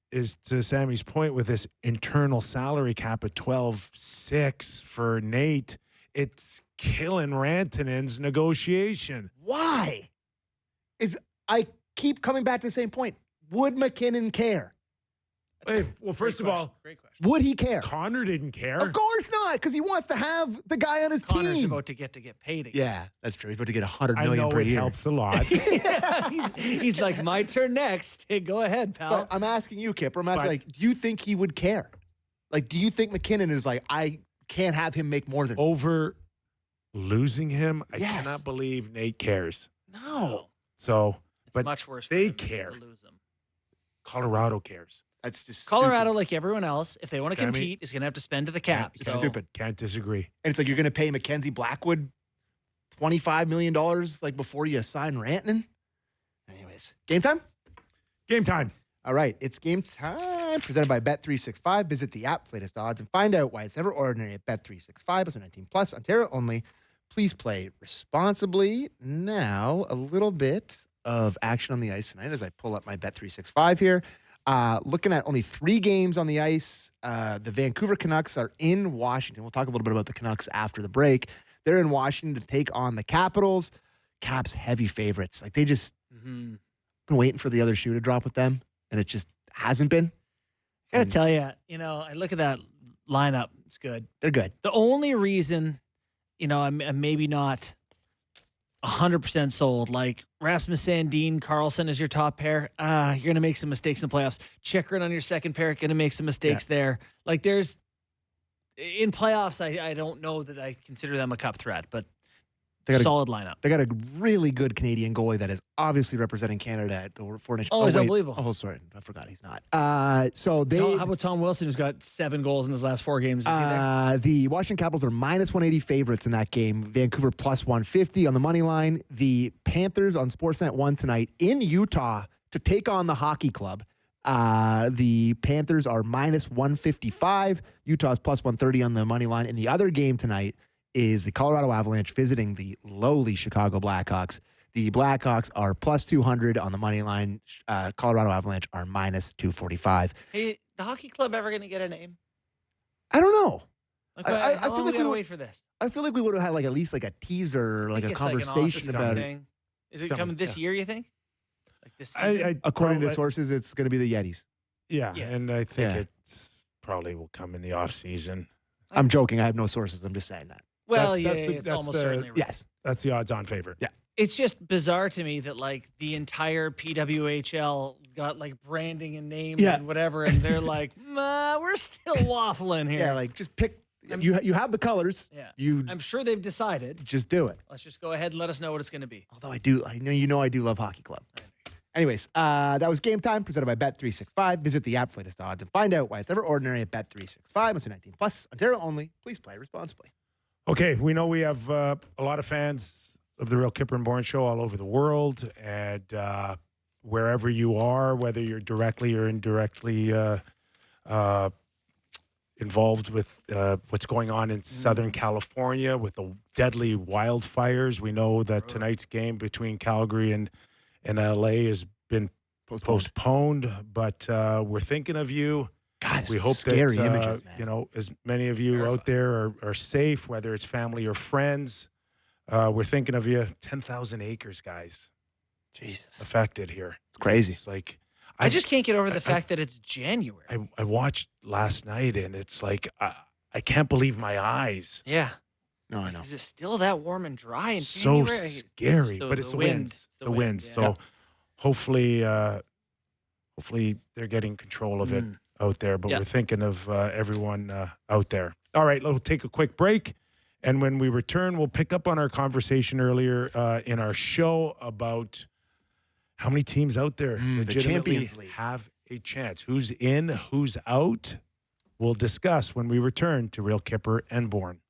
to Sammy's point with this internal salary cap at 12.6 for Nate. It's killing Rantanen's negotiation. Why? I keep coming back to the same point. Would McKinnon care? Well, first of all, great question. Would he care? Connor didn't care. Of course not, because he wants to have the guy on his Connor's team. about to get paid again. Yeah, that's true. He's about to get $100 million per year. Helps a lot. Yeah, he's like, my turn next. Hey, go ahead, pal. But I'm asking you, Kip. I'm asking, do you think he would care? Like, do you think McKinnon is like, I can't have him make more than over losing him? I cannot believe Nate cares. No. So, it's much worse. They care. To lose him. Colorado cares. That's just Colorado, stupid. like everyone else, if they want to compete, is going to have to spend to the cap. It's stupid. Can't disagree. And it's like you're going to pay Mackenzie Blackwood $25 million like before you sign Rantanen. Anyways, game time? Game time. All right, it's game time. Presented by Bet365. Visit the app, latest odds, and find out why it's never ordinary at Bet365. It's a 19 plus, Ontario only. please play responsibly. Now, a little bit of action on the ice tonight as I pull up my Bet365 here. Looking at only 3 games on the ice. The Vancouver Canucks are in Washington. We'll talk a little bit about the Canucks after the break. They're in Washington to take on the Capitals. Caps heavy favorites. Like, they just been waiting for the other shoe to drop with them, and it just hasn't been. I gotta tell you, I look at that lineup. It's good. They're good. The only reason, I'm maybe not 100% sold. Like Rasmus Sandin, Carlson is your top pair. You're going to make some mistakes in the playoffs. Chikrin on your second pair, going to make some mistakes there. Like in playoffs, I don't know that I consider them a cup threat, but solid lineup. They got a really good Canadian goalie that is obviously representing Canada at the Four Nations. Oh, he's unbelievable. Oh, sorry. I forgot he's not. How about Tom Wilson, who's got 7 goals in his last 4 games? Is he there? The Washington Capitals are minus 180 favorites in that game. Vancouver plus 150 on the money line. The Panthers on Sportsnet won tonight in Utah to take on the Hockey Club. The Panthers are minus 155. Utah's plus 130 on the money line. And the other game tonight is the Colorado Avalanche visiting the lowly Chicago Blackhawks. The Blackhawks are plus 200 on the money line. Colorado Avalanche are minus 245. Hey, the Hockey Club ever going to get a name? I don't know. Okay, I feel like we gotta wait for this. I feel like we would have had at least a teaser, a conversation about it. Is it coming this year, you think? Like this season? According to sources, it's going to be the Yetis. Yeah, and I think it probably will come in the off season. I'm joking. I have no sources. I'm just saying that. Well, it's almost certainly right. Yes. That's the odds-on favorite. Yeah. It's just bizarre to me that the entire PWHL got branding and names and whatever, and they're like, we're still waffling here. Yeah, just pick. You have the colors. Yeah. I'm sure they've decided. Just do it. Let's just go ahead and let us know what it's going to be. Although I do love Hockey Club. Anyways, that was Game Time presented by Bet365. Visit the app for latest odds and find out why it's never ordinary at Bet365. Must be 19 plus. Ontario only. Please play responsibly. Okay, we know we have a lot of fans of the Real Kyper and Bourne show all over the world, and wherever you are, whether you're directly or indirectly involved with what's going on in Southern California with the deadly wildfires. We know that tonight's game between Calgary and LA has been postponed, but we're thinking of you. God, we hope scary that images, man. as many of you out there are safe, whether it's family or friends. We're thinking of you. 10,000 acres, guys. Jesus, affected here. It's crazy. It's I just can't get over the fact that it's January. I watched last night, and it's I can't believe my eyes. Yeah. No, I know. Is it still that warm and dry in so January? Scary, but it's the winds. The winds. Yeah. So hopefully they're getting control of it out there. But we're thinking of everyone out there. All right, we'll take a quick break. And when we return, we'll pick up on our conversation earlier in our show about how many teams out there legitimately have a chance. Who's in, who's out? We'll discuss when we return to Real Kyper and Bourne.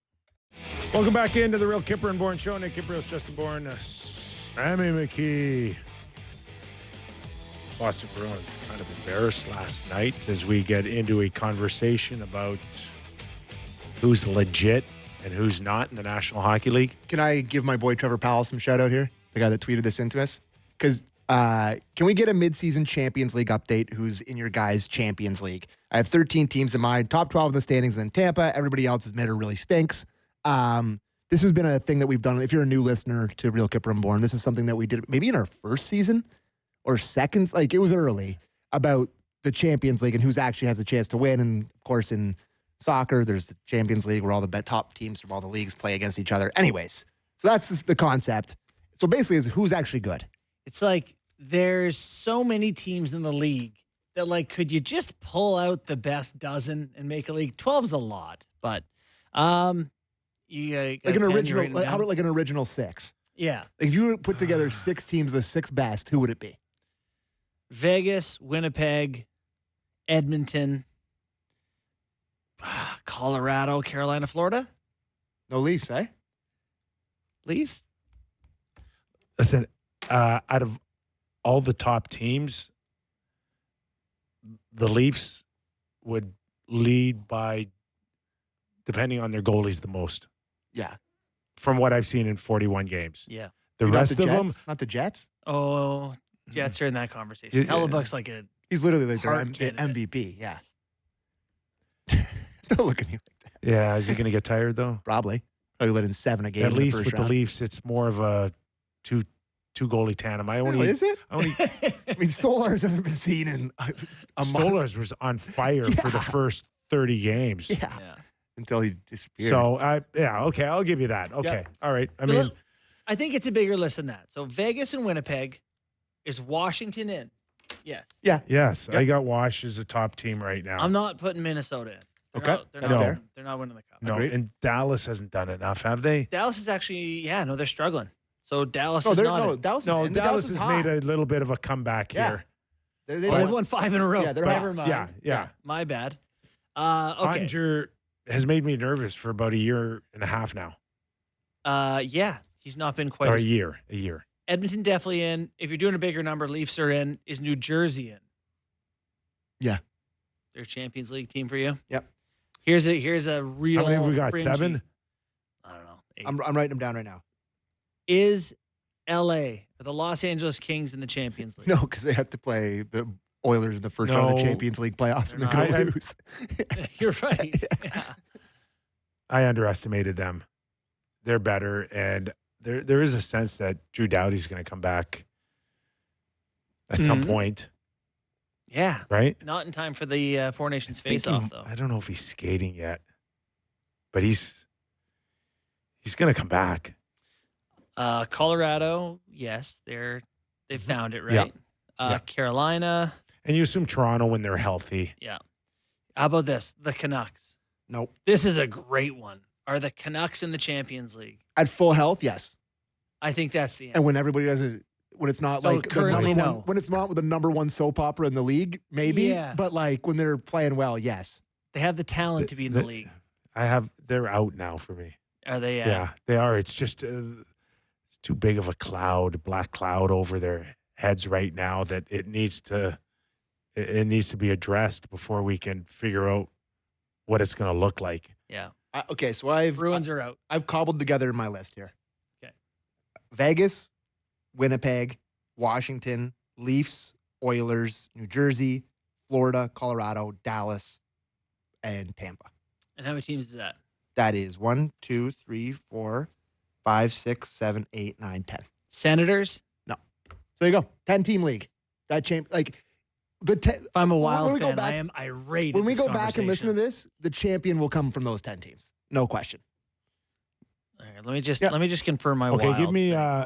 Welcome back into the Real Kyper and Bourne show. Nick Kypreos, Justin Bourne, Sammy McKee. Boston Bruins kind of embarrassed last night as we get into a conversation about who's legit and who's not in the National Hockey League. Can I give my boy Trevor Powell some shout out here? The guy that tweeted this into us? Because can we get a midseason Champions League update? Who's in your guys' Champions League? I have 13 teams in mind, top 12 in the standings, and then Tampa. Everybody else's mid really stinks. This has been a thing that we've done. If you're a new listener to Real Kyper and Bourne, this is something that we did maybe in our first season or second. It was early about the Champions League and who's actually has a chance to win. And of course, in soccer, there's the Champions League where all the top teams from all the leagues play against each other. Anyways, so that's the concept. So basically, is who's actually good. It's there's so many teams in the league that could you just pull out the best dozen and make a league? 12's a lot, but you an original. How about an original 6? Yeah. If you put together 6 teams, the 6 best, who would it be? Vegas, Winnipeg, Edmonton, Colorado, Carolina, Florida. No Leafs, eh? Leafs? Listen, out of all the top teams, the Leafs would lead by, depending on their goalies, the most. Yeah. from what I've seen in 41 games. Yeah. The rest of them, not the Jets. Oh, Jets are in that conversation. Hellebuck's like a. He's literally like their Hard candidate. MVP. Yeah. Don't look at me like that. yeah, is he going to get tired though? Probably let in 7 a game. At in the least first with round. the Leafs, it's more of a two goalie tandem. Is it? I mean, Stolars hasn't been seen in a month. Stolars was on fire for the first 30 games. Yeah. Until he disappeared. So okay, I'll give you that. Okay, all right. I mean, I think it's a bigger list than that. So Vegas and Winnipeg, is Washington in? Yes. Yeah. yes, Yep. I got Wash as a top team right now. I'm not putting Minnesota in. They're That's not, fair. They're not winning the cup. no, Agreed. and Dallas hasn't done enough, have they? Dallas is actually, they're struggling. So Dallas No, is not in. Dallas. No, is, Dallas is has made a little bit of a comeback Yeah. here. They've won 5 in a row. Yeah, they're Never hot. mind. Yeah. My bad. Okay. Ottinger has made me nervous for about a year and a half now. He's not been quite Or as a year. Edmonton definitely in. If you're doing a bigger number, Leafs are in. Is New Jersey in? Yeah. They're a Champions League team for you? Yep. Here's a real. How many have we got? fringy- 7? I don't know. 8. I'm writing them down right now. Is LA or the Los Angeles Kings in the Champions League? No, because they have to play the Oilers in the first round of the No. Champions League playoffs, and They're they're going not. to lose. You're right. Yeah. I underestimated them. They're better, and there is a sense that Drew Doughty's going to come back at some Mhm. point, Yeah. right? Not in time for the Four Nations I think face-off, though. I don't know if he's skating yet, but he's going to come back. Colorado, yes, they found it, Yeah. right? Yeah. Carolina, And you assume Toronto when they're healthy. yeah. How about this? The Canucks. Nope. This is a great one. Are the Canucks in the Champions League? At full health, yes. I think that's the And answer. when everybody does it, when it's not So like the currently, number no. one, when it's not the number one soap opera in the league, maybe. Yeah. But like when they're playing well, yes. They have the talent to be in the league. They're out now for me. Are they? Yeah, they are. It's just it's too big of a black cloud over their heads right now that it needs to be addressed before we can figure out what it's going to look like. Yeah. Okay, so I've Bruins are out. I've cobbled together my list here. Okay. Vegas, Winnipeg, Washington, Leafs, Oilers, New Jersey, Florida, Colorado, Dallas, and Tampa. And how many teams is that? That is 1, 2, 3, 4, 5, 6, 7, 8, 9, 10. Senators? So there you go. 10-team league. That like the If I'm a when Wild we go fan, back- I am irate. when at we this go back and listen to conversation. this, the champion will come from those 10 teams. No question. All right, let me just confirm my Okay, Wild give me thing.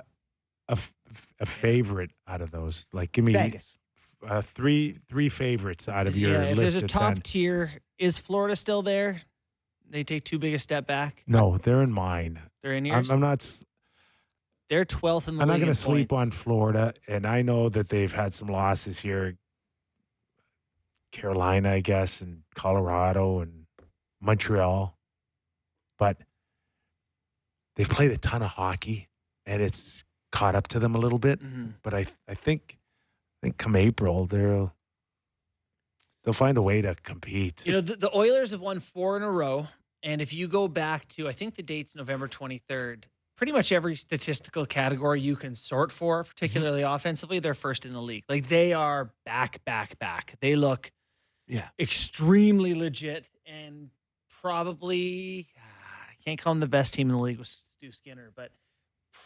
a favorite out of those. Like, give me Vegas. three favorites out of your if list there's a of top 10. tier, is Florida still there? They take too big a step back. No, they're in mine. They're in yours. I'm not. They're 12th in the I'm not league. going in to sleep points. on Florida, and I know that they've had some losses here. Carolina, I guess, and Colorado and Montreal, but they've played a ton of hockey, and it's caught up to them a little bit. Mhm. But I think come April they'll find a way to compete. You know, the Oilers have won 4 in a row. And if you go back to, I think the date's November 23rd, pretty much every statistical category you can sort for, particularly offensively, they're first in the league. Like they are back. They look extremely legit and probably, I can't call them the best team in the league with Stu Skinner, but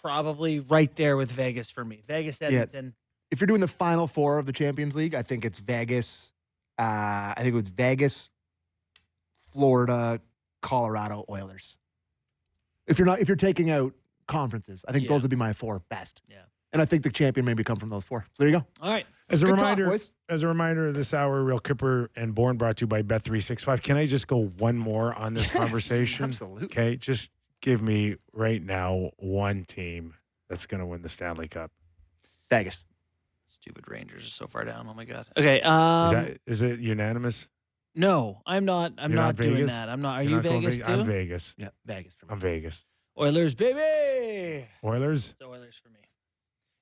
probably right there with Vegas for me. Vegas, Edmonton. If you're doing the final four of the Champions League, I think it's Vegas. I think it was Vegas, Florida, Colorado, Oilers. If you're taking out conferences, I think those would be my 4 best. Yeah. And I think the champion maybe come from those 4. So there you go. All right. As a Good talk, reminder, boys. this hour, Real Kyper and Bourne brought to you by Bet365. Can I just go one more on this Yes, conversation? absolutely. Okay, just give me right now one team that's going to win the Stanley Cup. Vegas. Stupid Rangers are so far down. Oh my God. Okay. Is it unanimous? No, I'm not. I'm You're not not doing Vegas? that. I'm not. Are You're you not going Vegas too? I'm Vegas. Yeah, Vegas for me. I'm Vegas. Oilers, baby. Oilers? It's Oilers for me.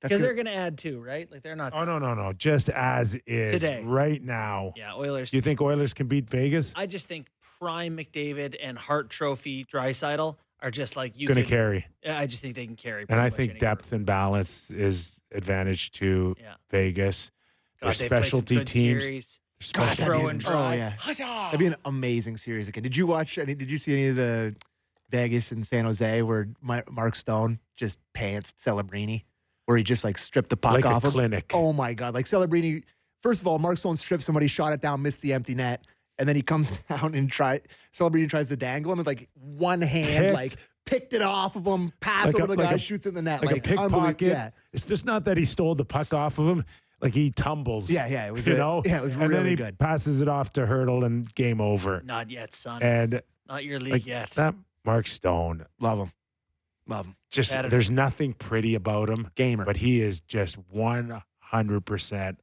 That's Because good. they're going to add 2, right? Like they're not. Oh, no. Just as is Today. right now. Yeah, Oilers. You think Oilers can beat Vegas? I just think prime McDavid and Hart Trophy Draisaitl are just like you going to carry. I just think they can carry. And I think depth and balance is advantage to Vegas. Their specialty teams. Throw and drive. That'd be an amazing series again. Did you see any of the Vegas and San Jose where Mark Stone just pants Celebrini, where he just like stripped the puck like off a him? clinic. Oh my God. Like Celebrini, first of all, Mark Stone stripped somebody, shot it down, missed the empty net. And then he comes down and Celebrini tries to dangle him with like one hand, like picked it off of him, passed over the guy, shoots it in the net. Like a pickpocket. Yeah. It's just not that he stole the puck off of him. Like he tumbles. Yeah. It was, it was really then he good. Passes it off to Hurdle and game over. Not yet, son. And not your league yet. That Mark Stone. Love him. Just there's nothing pretty about him. Gamer. But he is just 100%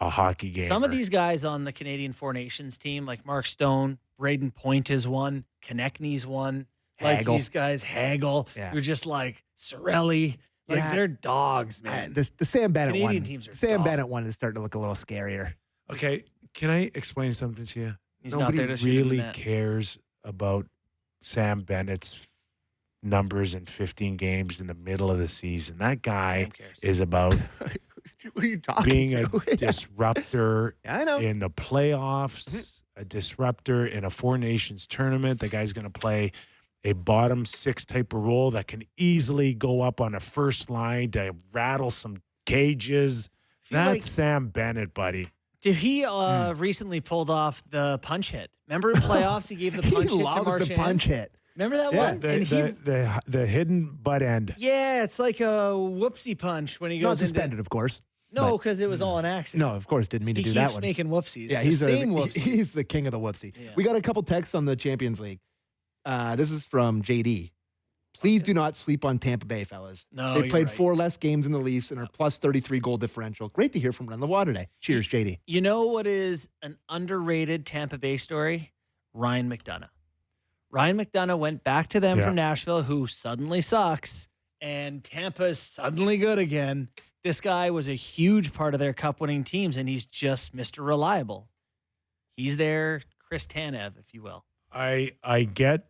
a hockey gamer. Some of these guys on the Canadian Four Nations team, like Mark Stone, Braden Point is one, Konechny's one. Hagel. Like these guys, Hagel. Yeah. You're just like Sorelli. Like they're dogs, man. The Sam Bennett Canadian one. teams are Sam dogs. Bennett one is starting to look a little scarier. Okay, can I explain something to you? He's not Nobody there to shoot in the really net. cares about Sam Bennett's numbers in 15 games in the middle of the season. That guy is about What are you talking being a to? disruptor I know. in the playoffs, a disruptor in a Four Nations tournament. The guy's going to play a bottom six type of role that can easily go up on a first line to rattle some cages. That's like- Sam Bennett, buddy. Did he recently pulled off the punch hit? Remember in playoffs he gave the punch He hit to loves Marchand? the punch hit. Remember that Yeah, one? The hidden butt end. Yeah, it's like a whoopsie punch when he goes Not suspended, of course. No, because it was all an accident. No, of course, didn't mean to He do keeps that one. making whoopsies. Yeah, The same whoopsie. he's the king of the whoopsie. Yeah. We got a couple texts on the Champions League. This is from JD. Please do not sleep on Tampa Bay, fellas. No, They you're played right. 4 less games in the Leafs and are plus 33 goal differential. Great to hear from Renaud Lavoie today. Cheers, JD. You know what is an underrated Tampa Bay story? Ryan McDonough. Ryan McDonough went back to them from Nashville, who suddenly sucks, and Tampa is suddenly good again. This guy was a huge part of their cup-winning teams, and he's just Mr. Reliable. He's their Chris Tanev, if you will. I get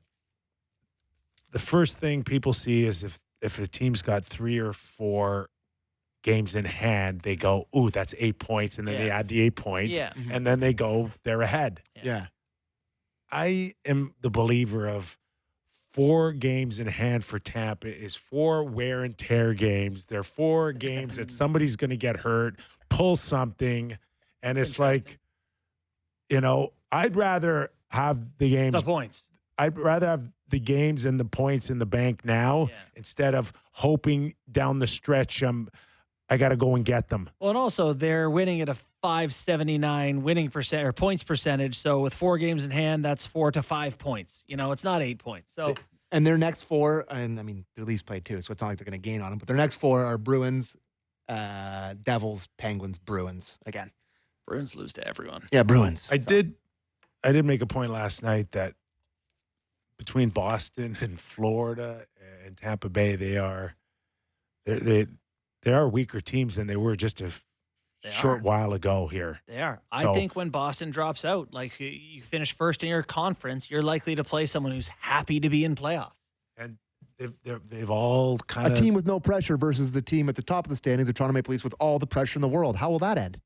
the first thing people see is if a team's got 3 or 4 games in hand, they go, ooh, that's 8 points, and then they add the 8 points, and then they go, they're ahead. Yeah. I am the believer of 4 games in hand for Tampa is 4 wear and tear games. They're 4 games that somebody's going to get hurt, pull something, and it's like, I'd rather have the games. The points. I'd rather have the games and the points in the bank now instead of hoping down the stretch I got to go and get them. Well, and also they're winning at a .579 winning percent or points percentage. So with 4 games in hand, that's 4 to 5 points. It's not 8 points. So And their next 4, and I mean, the Leafs played 2, so it's not like they're going to gain on them, but their next 4 are Bruins, Devils, Penguins, Bruins again. Bruins lose to everyone. Yeah, Bruins. I did make a point last night that between Boston and Florida and Tampa Bay, they are weaker teams than they were just a short while ago here. They are. So, I think when Boston drops out, like you finish first in your conference, you're likely to play someone who's happy to be in playoffs. And they've all kind a of team with no pressure versus the team at the top of the standings, the Toronto Maple Leafs, with all the pressure in the world. How will that end?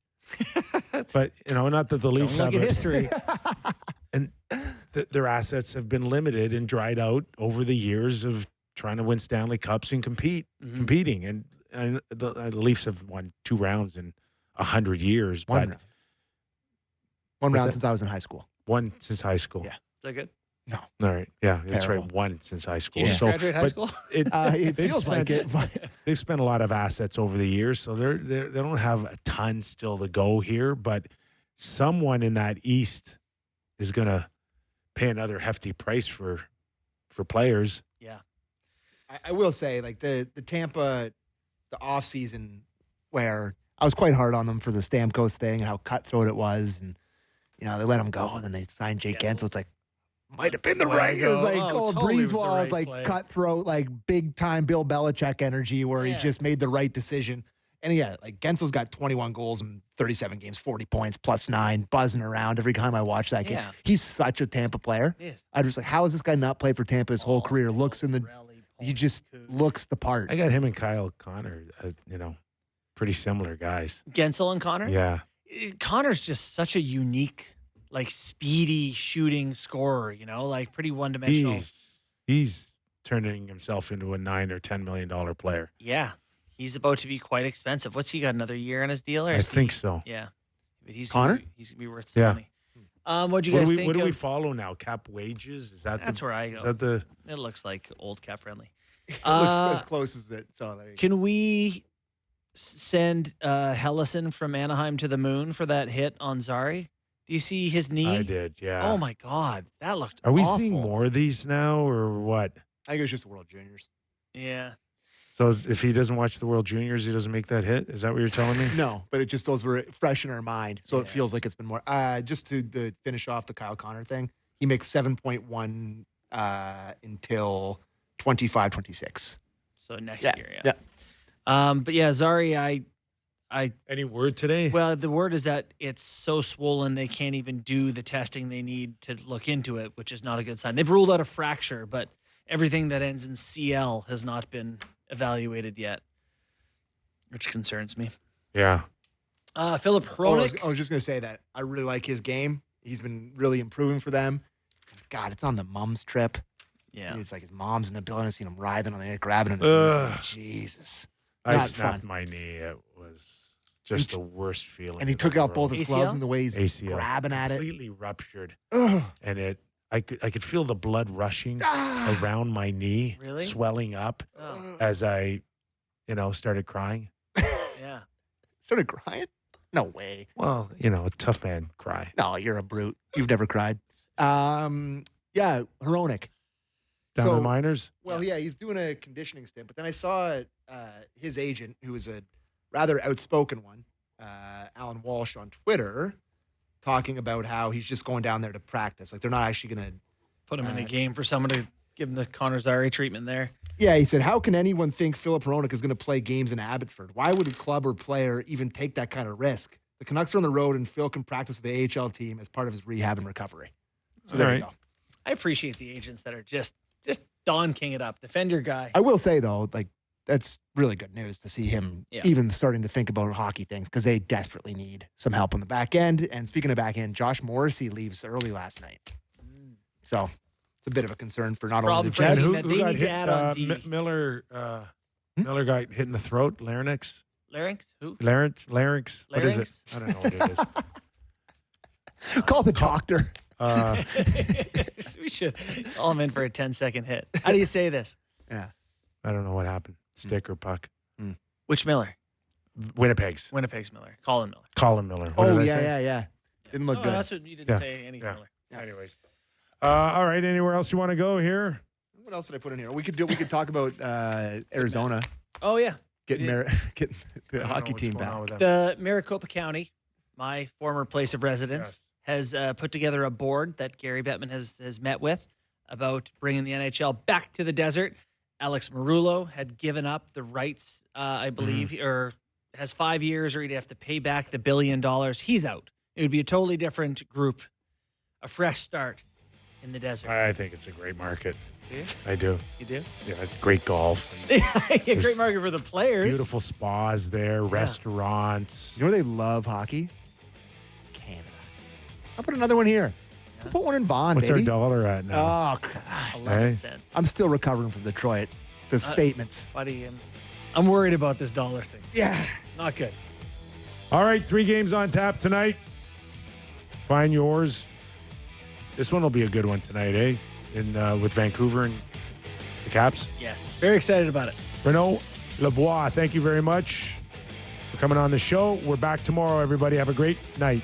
But not that the Leafs Don't have look at history. and their assets have been limited and dried out over the years of trying to win Stanley Cups and competing. And the Leafs have won 2 rounds in 100 years. One round that? since I was in high school. 1 since high school. Yeah. Is that good? No. All right. Yeah, that's terrible. right. 1 since high school. Did you graduate high school? It they've feels like it. But They've spent a lot of assets over the years, so they don't have a ton still to go here. But someone in that East is going to pay another hefty price for players. Yeah. I will say, like the Tampa, the offseason where I was quite hard on them for the Stamkos thing and how cutthroat it was, and they let him go, and then they signed Jake Gensel. It's like might have been the right. It was like totally was the Breezewall, right like play. cutthroat, like big time Bill Belichick energy, where he just made the right decision. And yeah, like Gensel's got 21 goals in 37 games, 40 points, +9, buzzing around every time I watch that game. Yeah. He's such a Tampa player. Yes. I was like, how has this guy not played for Tampa his whole career? He just looks the part. I got him and Kyle Connor, pretty similar guys. Gensel and Connor? Yeah. Connor's just such a unique, like speedy shooting scorer, like pretty one-dimensional. He's turning himself into a $9 or $10 million player. Yeah. He's about to be quite expensive. What's he got, another year on his deal? Or I think so. Yeah. But Connor? He's going to be worth some money. What'd you guys think What do we follow now? Cap wages? That's where I go. Is that the? It looks like old cap friendly. It looks as close as it. So there you go. Can we send Hellison from Anaheim to the moon for that hit on Zari? Do you see his knee? I did, yeah. Oh my God, that looked Are we awful. seeing more of these now, or what? I think it was just the World Juniors. Yeah. So if he doesn't watch the World Juniors, he doesn't make that hit? Is that what you're telling me? No, but it just those were fresh in our mind, so it feels like it's been more. Just to finish off the Kyle Connor thing, he makes 7.1 until 25-26. So next year, yeah. But yeah, Zari, I Any word today? well, the word is that it's so swollen they can't even do the testing they need to look into it, which is not a good sign. They've ruled out a fracture, but everything that ends in CL has not been evaluated yet, which concerns me. Yeah. Philip Hronek. I was just going to say that. I really like his game. He's been really improving for them. God, it's on the mom's trip. Yeah. It's like his mom's in the building. I seen him writhing on the grabbing on his knees. Like, Jesus. I Not snapped fun. my knee. It was just the worst feeling. And he in took the out both his ACL? gloves and the way he's ACL. grabbing at it. Completely ruptured. Ugh. And I could feel the blood rushing Ah. around my knee, Really? swelling up Oh, as I, started crying. yeah. Started crying? No way. Well, a tough man cry. No, you're a brute. You've never cried. Yeah, Hronek. Down to the minors? Well, yeah, he's doing a conditioning stint. But then I saw his agent, who is a rather outspoken one, Alan Walsh, on Twitter, talking about how he's just going down there to practice. Like, they're not actually going to Put him in a game for someone to give him the Connor Zari treatment there. Yeah, he said, how can anyone think Philip Hronek is going to play games in Abbotsford? Why would a club or player even take that kind of risk? The Canucks are on the road, and Phil can practice with the AHL team as part of his rehab and recovery. So there you go. I appreciate the agents that are just Don King it up. Defend your guy. I will say, though, like, that's really good news to see him even starting to think about hockey things, because they desperately need some help on the back end. And speaking of back end, Josh Morrissey leaves early last night. So it's a bit of a concern for not only the Jets. Who got hit? Miller got hit in the throat. Larynx. Larynx? Who? Larynx. What is it? Larynx? I don't know what it is. Call the doctor. We should call him in for a 10-second hit. How do you say this? Yeah. I don't know what happened. Stick or puck. Which Miller? Winnipeg's Miller. Colin Miller. Colin Miller. What did I say? Yeah. Didn't look good. That's what you didn't say. Any Miller. Yeah. Anyways. All right. Anywhere else you want to go here? What else did I put in here? We could talk about Arizona. Oh, yeah. Getting the hockey team back. The Maricopa County, my former place of residence, has put together a board that Gary Bettman has met with about bringing the NHL back to the desert. Alex Marullo had given up the rights, I believe, or has 5 years, or he'd have to pay back the $1 billion. He's out. It would be a totally different group, a fresh start in the desert. I think it's a great market. Yeah. I do. You do? Yeah, it's great golf. Great market for the players. Beautiful spas there, restaurants. You know where they love hockey? Canada. I'll put another one here. I'll put one in Vaughan, What's baby. our dollar at now? Oh, God. 11 cents. I'm still recovering from Detroit. The statements. Buddy, I'm worried about this dollar thing. Yeah. Not good. All right, 3 games on tap tonight. Find yours. This one will be a good one tonight, eh? With Vancouver and the Caps. Yes. Very excited about it. Renaud Lavoie, thank you very much for coming on the show. We're back tomorrow, everybody. Have a great night.